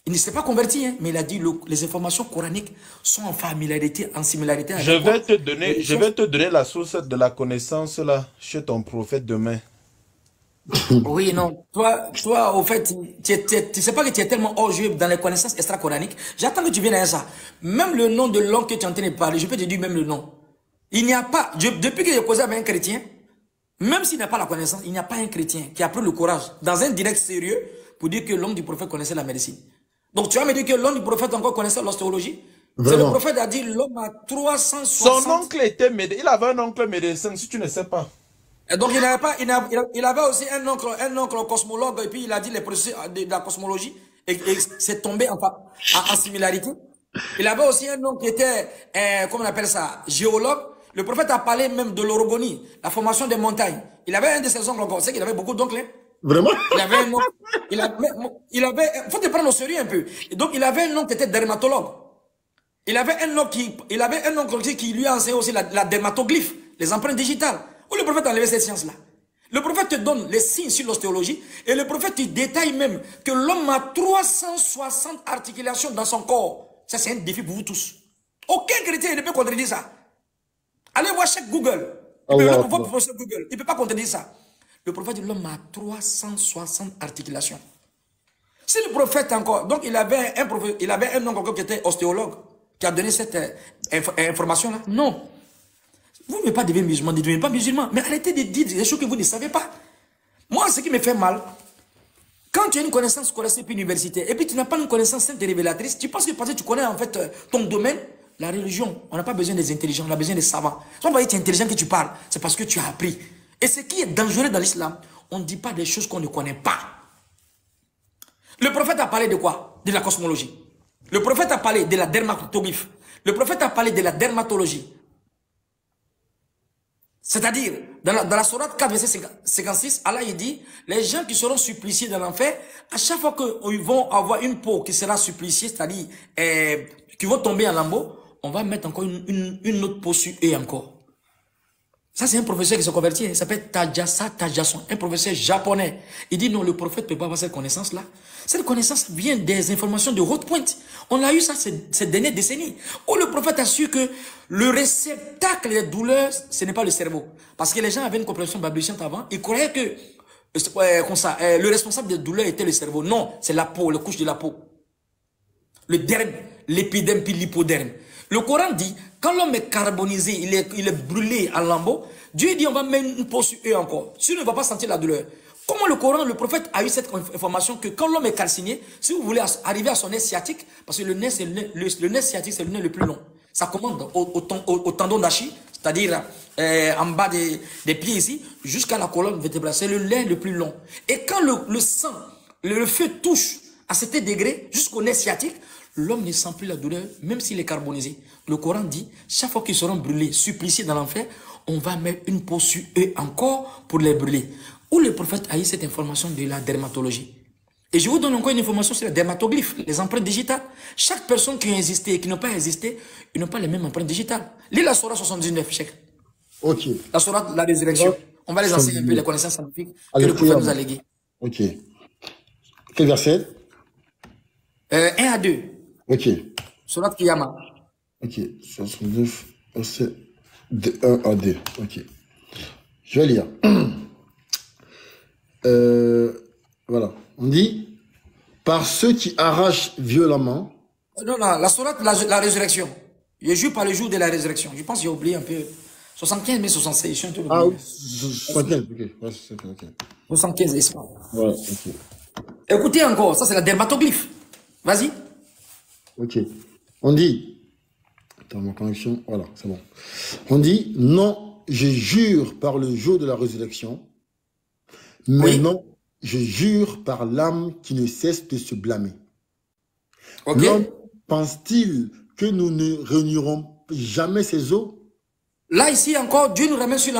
il ne s'est pas converti, hein, mais il a dit les informations coraniques sont en familiarité, en similarité avec je vais te donner la source de la connaissance là chez ton prophète demain. Oui, non. Toi, au fait, tu sais pas que tu es tellement hors jeu dans les connaissances extra-coraniques. J'attends que tu viennes à ça. Même le nom de l'homme que tu es en train de parler, je peux te dire même le nom. Il n'y a pas, depuis que j'ai causé avec un chrétien, même s'il n'a pas la connaissance, il n'y a pas un chrétien qui a pris le courage, dans un direct sérieux, pour dire que l'homme du prophète connaissait la médecine. Donc tu vas me dire que l'homme du prophète encore connaissait l'ostéologie? C'est le prophète a dit l'homme a 360... Son oncle était médecin, il avait un oncle médecin, si tu ne sais pas. Et donc il avait aussi un oncle cosmologue, et puis il a dit les processus de la cosmologie, et c'est tombé en similarité. Il avait aussi un oncle qui était, comment on appelle ça, géologue. Le prophète a parlé même de l'orogonie, la formation des montagnes. Il avait un de ses oncles encore, c'est qu'il avait beaucoup d'oncles, hein? Vraiment? Il avait un oncle, faut te prendre au sérieux un peu. Et donc il avait un oncle qui était dermatologue. Il avait un oncle qui lui a enseigné aussi la dermatoglyphe, les empreintes digitales. Où le prophète a enlevé cette science-là? Le prophète te donne les signes sur l'ostéologie et le prophète te détaille même que l'homme a 360 articulations dans son corps. Ça, c'est un défi pour vous tous. Aucun chrétien ne peut contredire ça. Allez voir chaque Google. Il ne peut pas contredire ça. Le prophète de l'homme a 360 articulations. Si le prophète encore, donc il avait un oncle qui était ostéologue, qui a donné cette information-là. Non. Vous ne pas devenir musulman, ne devenez pas musulman. Mais arrêtez de dire des choses que vous ne savez pas. Moi, ce qui me fait mal, quand tu as une connaissance scolastique universitaire, et puis tu n'as pas une connaissance sainte et révélatrice, tu penses que parce que tu connais en fait ton domaine, la religion, on n'a pas besoin des intelligents, on a besoin des savants. Si on va dire que tu es intelligent que tu parles, c'est parce que tu as appris. Et ce qui est dangereux dans l'islam, on ne dit pas des choses qu'on ne connaît pas. Le prophète a parlé de quoi? De la cosmologie. Le prophète a parlé de la dermatoglyphe. Le prophète a parlé de la dermatologie. C'est-à-dire, dans la sourate 4, verset 56, Allah il dit, les gens qui seront suppliciés dans l'enfer, à chaque fois qu'ils vont avoir une peau qui sera suppliciée, c'est-à-dire, qui vont tomber en lambeaux, on va mettre encore une autre peau sur eux encore. Ça, c'est un professeur qui s'est converti, il s'appelle Tajasa Tajason, un professeur japonais. Il dit non, le prophète ne peut pas avoir cette connaissance-là. Cette connaissance vient des informations de haute pointe. On a eu ça ces dernières décennies, où le prophète a su que le réceptacle des douleurs, ce n'est pas le cerveau. Parce que les gens avaient une compréhension balbutiante avant, ils croyaient que le responsable des douleurs était le cerveau. Non, c'est la peau, la couche de la peau. Le derme, l'épiderme puis l'hypoderme. Le Coran dit, quand l'homme est carbonisé, il est brûlé en lambeaux, Dieu dit on va mettre une peau sur eux encore. Si on ne va pas sentir la douleur. Comment le Coran, le prophète a eu cette information que quand l'homme est calciné, si vous voulez arriver à son nez sciatique, parce que le nez sciatique, c'est le nez le plus long. Ça commande au tendon d'Achille, c'est-à-dire en bas des pieds ici, jusqu'à la colonne vertébrale. C'est le nez le plus long. Et quand le sang, le feu touche à cet degré, jusqu'au nez sciatique, l'homme ne sent plus la douleur, même s'il est carbonisé. Le Coran dit, chaque fois qu'ils seront brûlés, suppliciés dans l'enfer, on va mettre une peau sur eux encore pour les brûler. Où le prophète a eu cette information de la dermatologie. Et je vous donne encore une information sur la dermatoglyphe, les empreintes digitales. Chaque personne qui a existé et qui n'a pas existé, ils n'ont pas les mêmes empreintes digitales. Lis la Sourate 79, Cheikh. Ok. La Sourate de la résurrection. On va les enseigner un peu les connaissances scientifiques que le prophète nous a léguées. Ok. Quel verset? 1 à 2. Ok. Sourate Kiyama. Ok. 69, verset de 1 à 2. Ok. Je vais lire. Voilà. On dit, par ceux qui arrachent violemment. Non, la sourate la résurrection. Je jure par le jour de la résurrection. Je pense que j'ai oublié un peu. 75 mais 76. Je suis un peu oublié. Ah oui, 75, ok. Ouais, 75, l'espoir. Ouais, ok. Écoutez encore, ça c'est la dermatoglyphe. Vas-y. Ok. On dit. Attends, ma connexion. Voilà, c'est bon. On dit, non, je jure par le jour de la résurrection. Mais oui. Non, je jure par l'âme qui ne cesse de se blâmer. Okay. L'homme pense-t-il que nous ne réunirons jamais ces eaux? Là, ici encore, Dieu nous ramène sur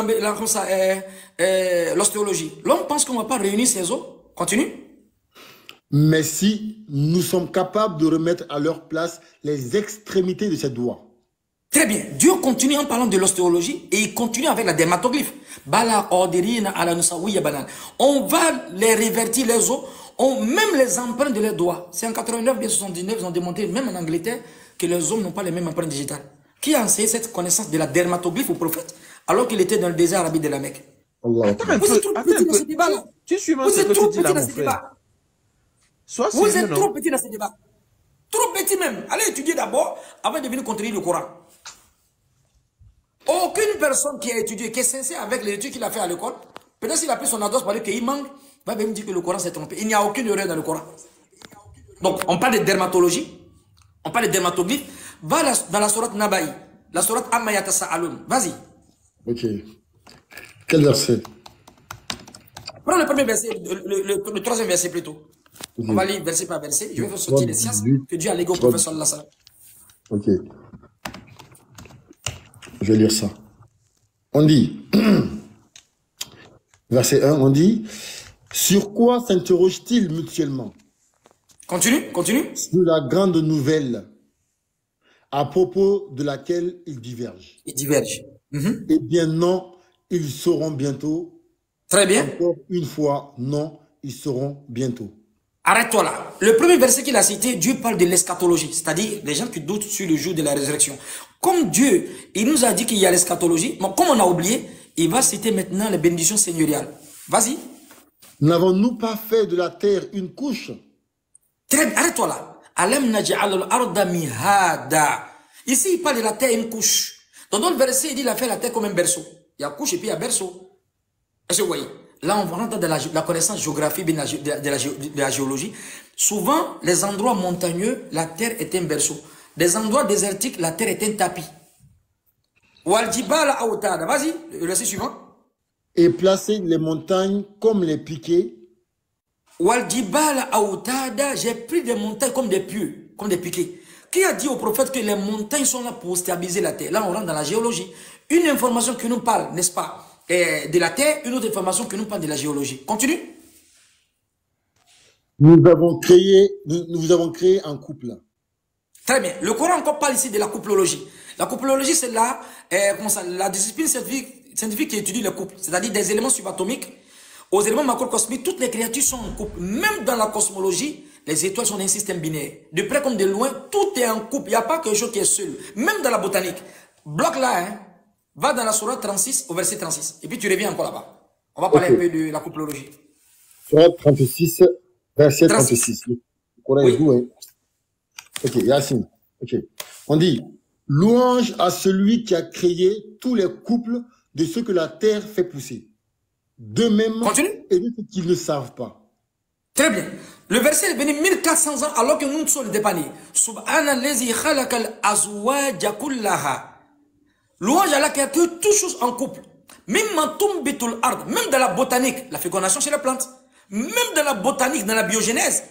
l'ostéologie. L'homme pense qu'on ne va pas réunir ces eaux. Continue. Mais si nous sommes capables de remettre à leur place les extrémités de ses doigts. Très bien. Dieu continue en parlant de l'ostéologie et il continue avec la dermatoglyphe. On va les révertir les os, même les empreintes de leurs doigts. C'est en 89, bien 79, ils ont démontré, même en Angleterre, que les hommes n'ont pas les mêmes empreintes digitales. Qui a enseigné cette connaissance de la dermatoglyphe au prophète alors qu'il était dans le désert arabique de la Mecque? Vous êtes trop petit dans ce débat-là. Vous êtes trop petit dans ce débat. Vous êtes trop petit dans ce débat. Trop petit même. Allez étudier d'abord avant de venir contredire le Coran. Aucune personne qui a étudié, qui est sincère avec les études qu'il a fait à l'école, peut-être s'il a pris son adresse pour dire qu'il manque, va venir dire que le Coran s'est trompé. Il n'y a aucune erreur dans le Coran. Donc, on parle de dermatologie, on parle de dermatoglyphe. Va dans la sourate Nabaï, la sourate Ammayata Sa'aloun. Vas-y. Ok. Quel verset? Prends le premier verset, le troisième verset plutôt. Okay. On va lire verset par verset. Je vais vous sortir les sciences que Dieu a léguées au prophète sallallahu alayhi wa sallam. Ok. Je vais lire ça. On dit, verset 1, on dit, sur quoi s'interroge-t-il mutuellement? Continue, continue. Sur la grande nouvelle à propos de laquelle ils divergent. Ils divergent. Eh bien non, ils sauront bientôt. Très bien. Encore une fois, non, ils sauront bientôt. Arrête-toi là. Le premier verset qu'il a cité, Dieu parle de l'eschatologie, c'est-à-dire les gens qui doutent sur le jour de la résurrection. Comme Dieu, il nous a dit qu'il y a l'eschatologie, mais comme on a oublié, il va citer maintenant les bénédictions seigneuriales. Vas-y. N'avons-nous pas fait de la terre une couche? Très bien, arrête-toi là. Alam naj'al al-arda mihada. Ici, il parle de la terre une couche. Dans le verset, il dit qu'il a fait la terre comme un berceau. Il y a couche et puis il y a berceau. Est-ce que vous voyez? Là, on rentre dans la connaissance géographique de la géologie. Souvent, les endroits montagneux, la terre est un berceau. Des endroits désertiques, la terre est un tapis. Waljibala aoutada. Vas-y, le verset suivant. Et placer les montagnes comme les piquets. Waljibala aoutada. J'ai pris des montagnes comme des pieux, comme des piquets. Qui a dit au prophète que les montagnes sont là pour stabiliser la terre? Là, on rentre dans la géologie. Une information qui nous parle, n'est-ce pas, de la terre, une autre information qui nous parle de la géologie. Continue. Nous avons créé un couple. Très bien. Le Coran encore parle ici de la couplologie. La couplologie, c'est la discipline scientifique qui étudie le couple, c'est-à-dire des éléments subatomiques aux éléments macrocosmiques. Toutes les créatures sont en couple. Même dans la cosmologie, les étoiles sont un système binaire. De près comme de loin, tout est en couple. Il n'y a pas quelque chose qui est seul. Même dans la botanique. Bloc là, hein. Va dans la sourate 36 au verset 36. Et puis tu reviens encore là-bas. On va parler un peu de la couplologie. Sourate 36, verset 36. Oui. Hein. Ok, Yassine. Ok. On dit, louange à celui qui a créé tous les couples de ce que la terre fait pousser. d'eux-mêmes et de ce qu'ils ne savent pas. Très bien. Le verset est venu 1400 ans alors que nous sommes dépanés. Subhanallazi khalaqal azwaja kullaha. Louange à Allah qui a créé toutes choses en couple. Même même dans la botanique, la fécondation chez les plantes. Même dans la botanique, dans la biogénèse.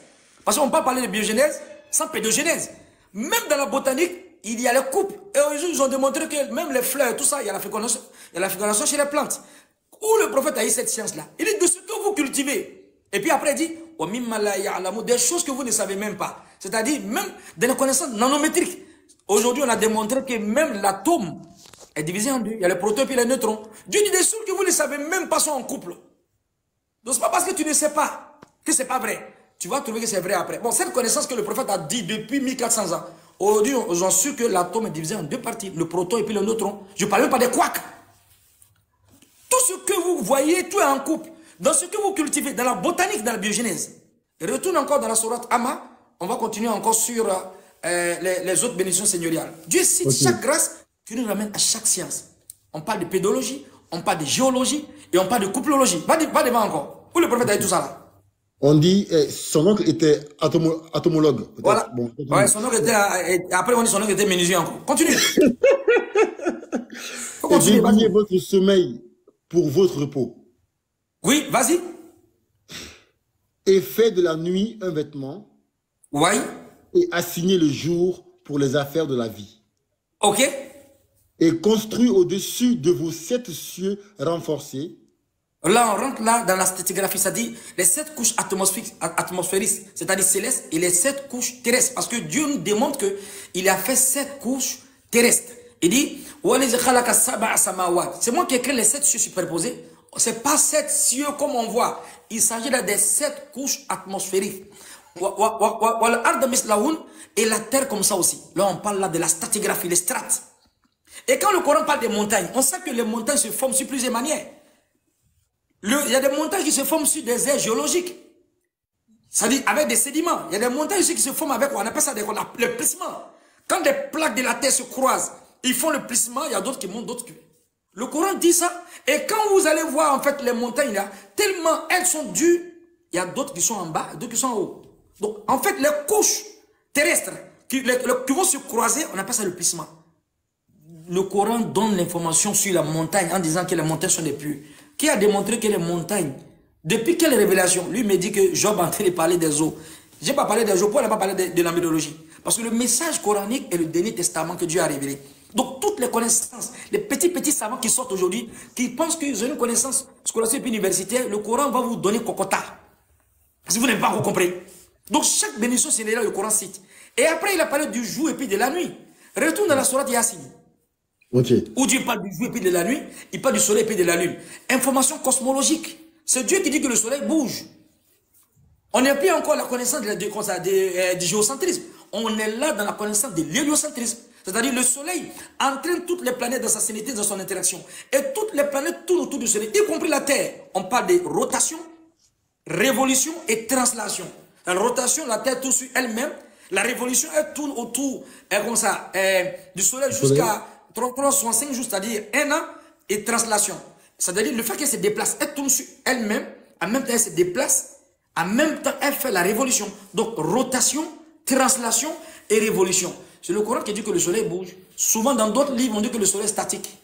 Parce qu'on ne peut pas parler de biogénèse sans pédogénèse. Même dans la botanique, il y a les couples. Et aujourd'hui, ils ont démontré que même les fleurs, tout ça, il y a la fécondation chez les plantes. Où le prophète a eu cette science-là? Il dit de ce que vous cultivez. Et puis après, il dit, des choses que vous ne savez même pas. C'est-à-dire, même dans les connaissances nanométriques. Aujourd'hui, on a démontré que même l'atome est divisé en deux. Il y a les protons et les neutrons. Dieu dit des choses que vous ne savez même pas sont en couple. Donc, ce n'est pas parce que tu ne sais pas que ce n'est pas vrai. Tu vas trouver que c'est vrai après. Bon, cette connaissance que le prophète a dit depuis 1400 ans. Aujourd'hui, ils ont su que l'atome est divisé en deux parties. Le proton et puis le neutron. Je ne parle même pas des quarks. Tout ce que vous voyez, tout est en couple. Dans ce que vous cultivez, dans la botanique, dans la biogénèse. Et retourne encore dans la sourate Amma. On va continuer encore sur les autres bénédictions seigneuriales. Dieu cite chaque grâce qui nous ramène à chaque science. On parle de pédologie, on parle de géologie et on parle de couplologie. Va devant encore. Où le prophète a dit tout ça là? On dit son oncle était atomologue. Voilà. Bon, ouais, son oncle était, après on dit son oncle était ménusien encore. Continue. Et désignez votre sommeil pour votre repos. Oui, vas-y. Et fait de la nuit un vêtement. Oui. Et assignez le jour pour les affaires de la vie. Ok. Et construit au-dessus de vos 7 cieux renforcés. Là, on rentre là dans la stratigraphie, c'est-à-dire les 7 couches atmosphériques, c'est-à-dire célestes, et les 7 couches terrestres. Parce que Dieu nous démontre qu'il a fait 7 couches terrestres. Il dit, c'est moi qui ai créé les 7 cieux superposés. Ce n'est pas 7 cieux comme on voit. Il s'agit là des 7 couches atmosphériques. Et la terre comme ça aussi. Là, on parle là de la stratigraphie, les strates. Et quand le Coran parle des montagnes, on sait que les montagnes se forment sur plusieurs manières. Il y a des montagnes qui se forment sur des aires géologiques. C'est-à-dire avec des sédiments. Il y a des montagnes aussi qui se forment avec, on appelle ça le plissement. Quand des plaques de la terre se croisent, ils font le plissement, il y a d'autres qui montent, d'autres qui... Le Coran dit ça. Et quand vous allez voir en fait les montagnes là, tellement elles sont dures, il y a d'autres qui sont en bas, d'autres qui sont en haut. Donc en fait les couches terrestres qui vont se croiser, on appelle ça le plissement. Le Coran donne l'information sur la montagne en disant que les montagnes sont des puits. Qui a démontré que les montagnes, depuis quelle révélation? Lui me dit que Job est en train de parler des eaux. Je n'ai pas parlé des eaux, pourquoi il n'a pas parlé de la météorologie? Parce que le message coranique est le dernier testament que Dieu a révélé. Donc toutes les connaissances, les petits savants qui sortent aujourd'hui, qui pensent qu'ils ont une connaissance scolastique et universitaire, le Coran va vous donner cocota. Parce que vous n'avez pas compris. Donc chaque bénédiction, c'est là le Coran cite. Et après, il a parlé du jour et puis de la nuit. Retourne dans la sourate Yassine. Où Dieu parle du jour et puis de la nuit, il parle du soleil et puis de la lune. Information cosmologique. C'est Dieu qui dit que le soleil bouge. On n'est plus encore la connaissance du géocentrisme. On est là dans la connaissance de l'héliocentrisme. C'est-à-dire le soleil entraîne toutes les planètes dans sa symétrie, dans son interaction. Et toutes les planètes tournent autour du soleil, y compris la Terre. On parle de rotation, révolution et translation. La rotation, la Terre tourne sur elle-même. La révolution, elle tourne autour comme ça, du soleil jusqu'à 365 jours, c'est-à-dire 1 an, et translation. C'est-à-dire le fait qu'elle se déplace, elle tourne sur elle-même, en même temps elle se déplace, en même temps elle fait la révolution. Donc rotation, translation et révolution. C'est le Coran qui dit que le soleil bouge. Souvent dans d'autres livres on dit que le soleil est statique.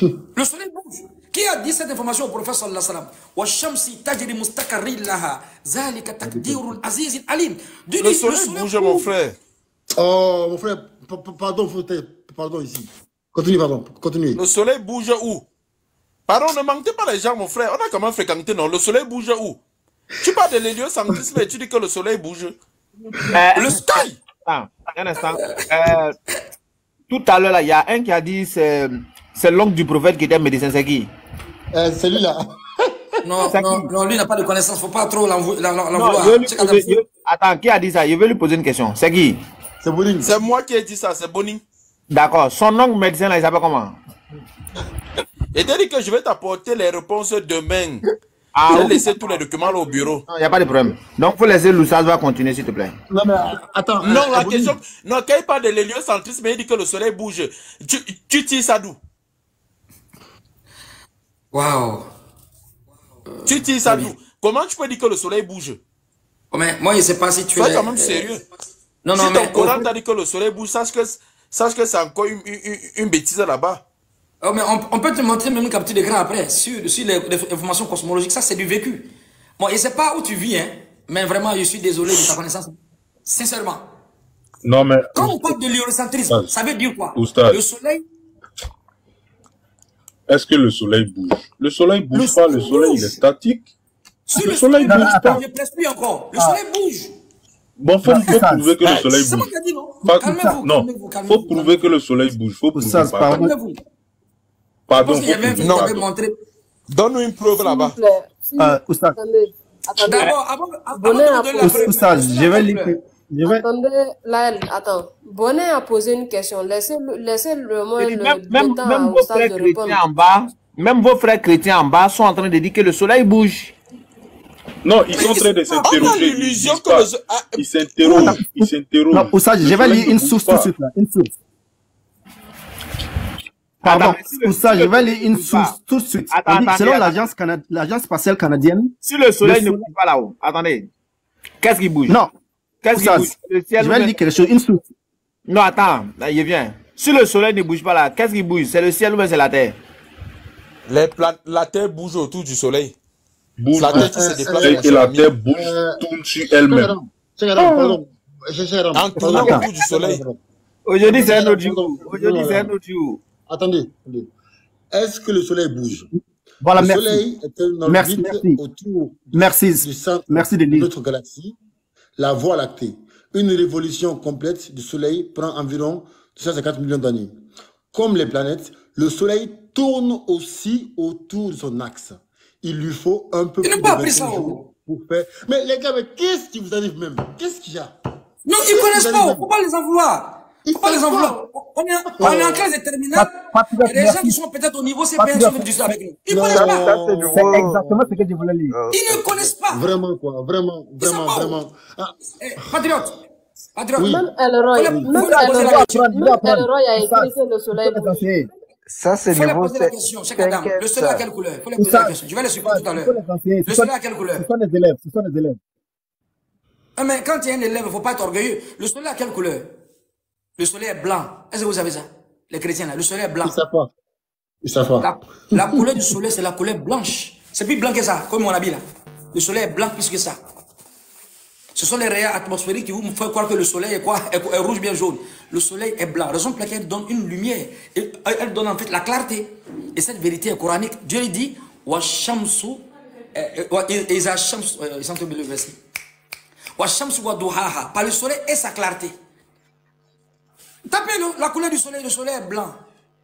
Le soleil bouge. Qui a dit cette information au prophète sallallahu alayhi wa sallam? Le soleil bouge, mon frère. Oh, mon frère, pardon ici. Continue, pardon, continue. Le soleil bouge où? Pardon, ne mentez pas les gens, mon frère. On a comment fréquenté, non? Le soleil bouge où? Tu parles de l'héliocentrisme et tu dis que le soleil bouge. Le sky! Un instant. Tout à l'heure, il y a un qui a dit c'est l'oncle du prophète qui était médecin, c'est qui? Celui-là. Non, lui n'a pas de connaissance, faut pas trop l'envouloir. Attends, qui a dit ça? Je vais lui poser une question. C'est qui? C'est Boning. C'est moi qui ai dit ça, c'est Boning. D'accord. Son oncle médecin, là, il s'appelle comment? Et t'as dit que je vais t'apporter les réponses demain. J'ai laissé tous les documents là au bureau. Il n'y a pas de problème. Donc, il faut laisser Loussaz va continuer, s'il te plaît. Non, mais attends. Non, la question. Non, quand il parle de l'héliocentrisme, il dit que le soleil bouge. Tu tires ça d'où? Waouh. Tu dis ça d'où? Comment tu peux dire que le soleil bouge? Mais moi, je ne sais pas si tu es... Sois quand même sérieux. Non, si non, ton mais... Coran t'a dit que le soleil bouge, sache que c'est encore une bêtise là-bas. Oh, mais on peut te montrer même une capture d'écran après, sur les informations cosmologiques. Ça, c'est du vécu. Bon, je ne sais pas où tu vis, hein, mais vraiment, je suis désolé de ta connaissance. Sincèrement. Non, mais... Quand on parle de l'héliocentrisme, ça veut dire quoi? Oustaz. Le soleil... Est-ce que le soleil bouge? Le soleil bouge pas, le soleil il est statique. Si le soleil bouge pas, je ne presse plus encore. Le soleil bouge. Bon, faut prouver que le soleil bouge. Calmez-vous. Faut prouver que le soleil bouge. Faut prouver. Calmez-vous. Pardon. Donne-nous une preuve là-bas. Oustaz. D'abord, avant de donner la preuve. Oustaz, je vais lire. Attendez, là, attends. Bonnet a posé une question. Laissez le moins même vos frères chrétiens en bas, même vos frères chrétiens en bas sont en train de dire que le soleil bouge. Non, ils sont en train de s'interroger. Ils s'interrogent. Non, Oustaz, je vais lire une source tout de suite là. Une source. Pardon, Oustaz, je vais lire une source tout de suite. Selon l'agence spatiale canadienne. Si le soleil ne bouge pas là-haut, attendez. Qu'est-ce qui bouge? Non. Qu'est-ce qui bouge? Je vais lire quelque chose, une source. Non, attends, là, il vient. Si le soleil ne bouge pas là, qu'est-ce qui bouge? C'est le ciel ou bien c'est la terre? La terre bouge autour du soleil. La terre qui se déplace et la terre bouge, tourne sur elle-même. En tournant autour du soleil. Aujourd'hui, c'est un autre jour. Attendez. Est-ce que le soleil bouge? Voilà, le merci. soleil est un orbite autour du centre de notre galaxie, la Voie lactée. Une révolution complète du soleil prend environ 250 millions d'années. Comme les planètes, le soleil tourne aussi autour de son axe. Il lui faut un peu plus de 25 jours pour faire... Mais les gars, qu'est-ce qui vous arrive même? Qu'est-ce qu'il y a? Non, ils ne connaissent pas. Faut pas les en vouloir. Faut pas les en vouloir. On est en classe de terminale. Et les gens qui sont peut-être au niveau CPN sont venus avec nous. Ils ne connaissent pas. C'est exactement ce que je voulais lire. Ils ne connaissent pas. Vraiment, quoi. Vraiment. Patriote. Oui. Même Elroy a écrit que le soleil bouge. Ça, c'est nouveau. Le soleil à quelle couleur? Il faut les poser la question. Je vais les suivre tout à l'heure. Le soleil à quelle couleur? Ce sont des élèves. Mais quand il y a un élève, il ne faut pas être orgueilleux. Le soleil à quelle couleur? Le soleil est blanc. Est-ce que vous savez ça? Les chrétiens, là, le soleil est blanc. Ils savent pas. La couleur du soleil, c'est la couleur blanche. C'est plus blanc que ça, comme mon habit là. Le soleil est blanc plus que ça. Ce sont les rayons atmosphériques qui vous font croire que le soleil est rouge bien jaune. Le soleil est blanc. Raison pour laquelle elle donne une lumière. Elle donne en fait la clarté. Et cette vérité est coranique. Dieu dit, wa shamsu, ils sont tombés le verset. Wa shamsu wa duhaha. Par le soleil et sa clarté. Tapez la couleur du soleil. Le soleil est blanc.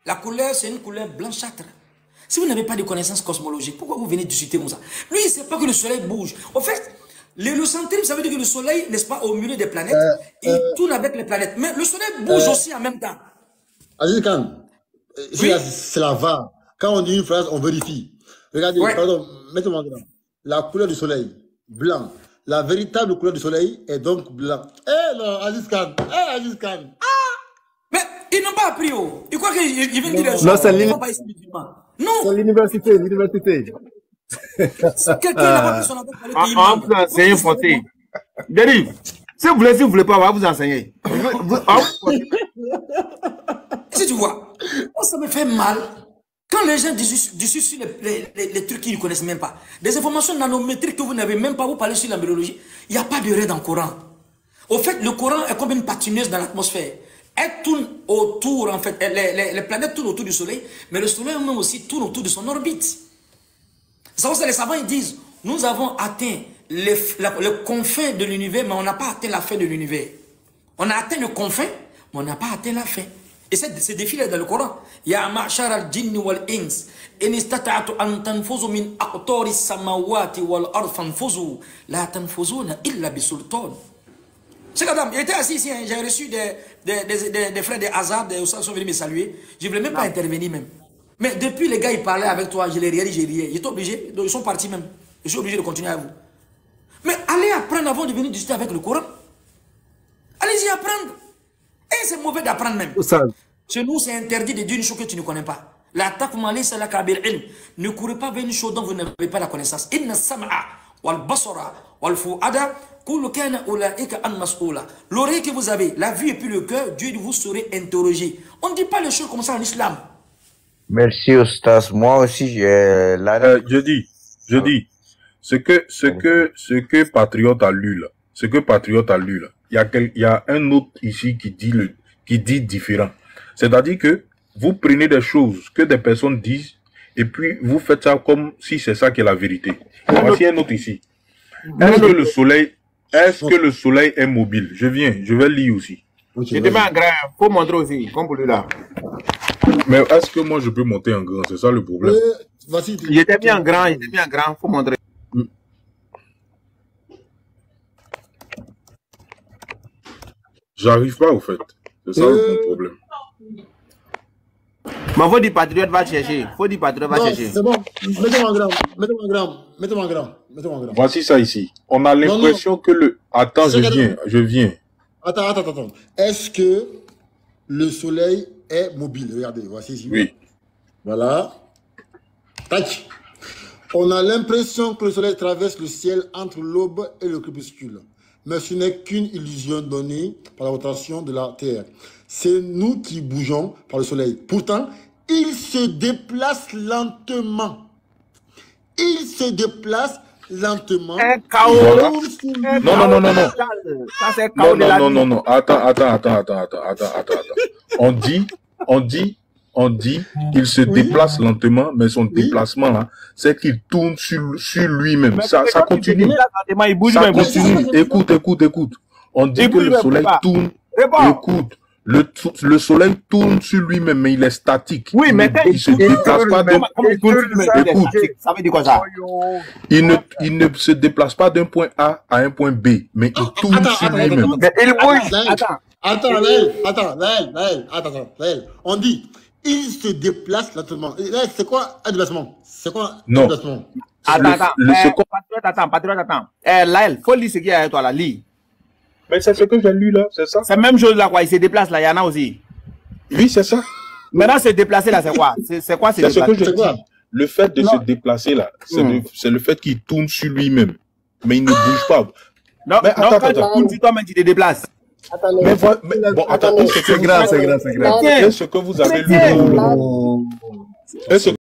La couleur, c'est une couleur blanchâtre. Si vous n'avez pas de connaissances cosmologiques, pourquoi vous venez discuter comme ça? Lui, il ne sait pas que le soleil bouge. En fait, l'héliocentrisme, ça veut dire que le soleil, n'est-ce pas, au milieu des planètes, il tourne avec les planètes. Mais le soleil bouge aussi en même temps. Aziz Khan, c'est la VAR. Quand on dit une phrase, on vérifie. Regardez, pardon, mettez-moi dedans. La couleur du soleil, blanc. La véritable couleur du soleil est donc blanc. Eh non, Aziz Khan. Mais ils n'ont pas appris. Ils croient qu'ils viennent dire les choses. Non, c'est l'université. Quelqu'un n'a pas pris son appel pour aller payer. On vous enseigne français. Dérive, si vous voulez pas, on va vous enseigner. Si tu vois, ça me fait mal. Quand les gens discutent sur les trucs qu'ils ne connaissent même pas, des informations nanométriques que vous n'avez même pas, vous parlez sur la biologie, il n'y a pas de raid dans le Coran. Au fait, le Coran est comme une patineuse dans l'atmosphère. Elle tourne autour, en fait, les planètes tournent autour du Soleil, mais le Soleil même aussi tourne autour de son orbite. C'est pour ça que les savants ils disent, nous avons atteint les confins de l'univers, mais on n'a pas atteint la fin de l'univers. On a atteint le confin, mais on n'a pas atteint la fin. Et ce défi est dans le Coran. Ya ma'shar al-jinn wal-ins, in istata'tu an tanfuzu min aqtari samawati wal-ard fanfuzu, la tanfuzuna illa bisultan. C'est quand même, il était assis ici, hein, j'ai reçu des frères de Hazard, des sont venus me saluer. Je ne voulais même pas intervenir même. Mais depuis les gars, ils parlaient avec toi, je les riais, Ils étaient obligés, ils sont partis même. Je suis obligé de continuer avec vous. Mais allez apprendre avant de venir discuter avec le Coran. Allez-y apprendre. Et c'est mauvais d'apprendre même. Chez nous, c'est interdit de dire une chose que tu ne connais pas. La taqma laysa laka bil ilm. Ne courez pas vers une chose dont vous n'avez pas la connaissance. Inna sam'a wal basara wal fu'ada kullu kana ulaika an mas'ula. L'oreille que vous avez, la vue et puis le cœur, Dieu vous serez interrogé. On ne dit pas les choses comme ça en islam. Merci Oustas. Moi aussi, je dis, ce que Patriote a lu là, il y a un autre ici qui dit différent. C'est-à-dire que vous prenez des choses que des personnes disent et puis vous faites ça comme si c'est ça qui est la vérité. Voici un autre ici. Est-ce que le soleil est mobile? Je vais lire aussi. Je te mets en grand, faut montrer aussi, comme pour lui là. Mais est-ce que moi je peux monter en grand? C'est ça le problème. Il était bien en grand, faut montrer. J'arrive pas au fait. C'est ça mon problème. Mais faut dire Patriote va chercher. C'est bon, mettez-moi en grand. Voici ça ici. On a l'impression que le... Attends, je viens. Attends. Est-ce que le soleil est mobile? Regardez, voici ici. Oui. Voilà. Tac. On a l'impression que le soleil traverse le ciel entre l'aube et le crépuscule. Mais ce n'est qu'une illusion donnée par la rotation de la Terre. C'est nous qui bougeons par le soleil. Pourtant, il se déplace lentement. Un chaos. Voilà. Non. Attends. On dit qu'il se déplace lentement, mais son déplacement là, c'est qu'il tourne sur lui-même. Ça continue. Ça continue. Écoute. On dit que le soleil tourne. Écoute. Le soleil tourne sur lui-même, mais il est statique. Oui, mais il ne se déplace pas d'un... Écoute, ça veut dire quoi ça? Il ne se déplace pas d'un point A à un point B, mais il tourne sur lui-même. Mais il bouge. Attends. On dit, il se déplace lentement. C'est quoi un déplacement? Non. Patriote, attends. Là, il faut lire ce qu'il y a à toi, là, lis. Mais c'est ce que j'ai lu là, c'est ça? C'est la même chose là, quoi. Il se déplace là, il y en a aussi. Oui, c'est ça. Maintenant, se déplacer là, c'est quoi? C'est quoi se déplacer? C'est ce que je dis. Le fait de se déplacer là, c'est le fait qu'il tourne sur lui-même. Mais il ne bouge pas. Non, mais quand tu tournes sur toi-même, tu te déplaces. Mais bon, attends, c'est grave. Est-ce que vous avez lu?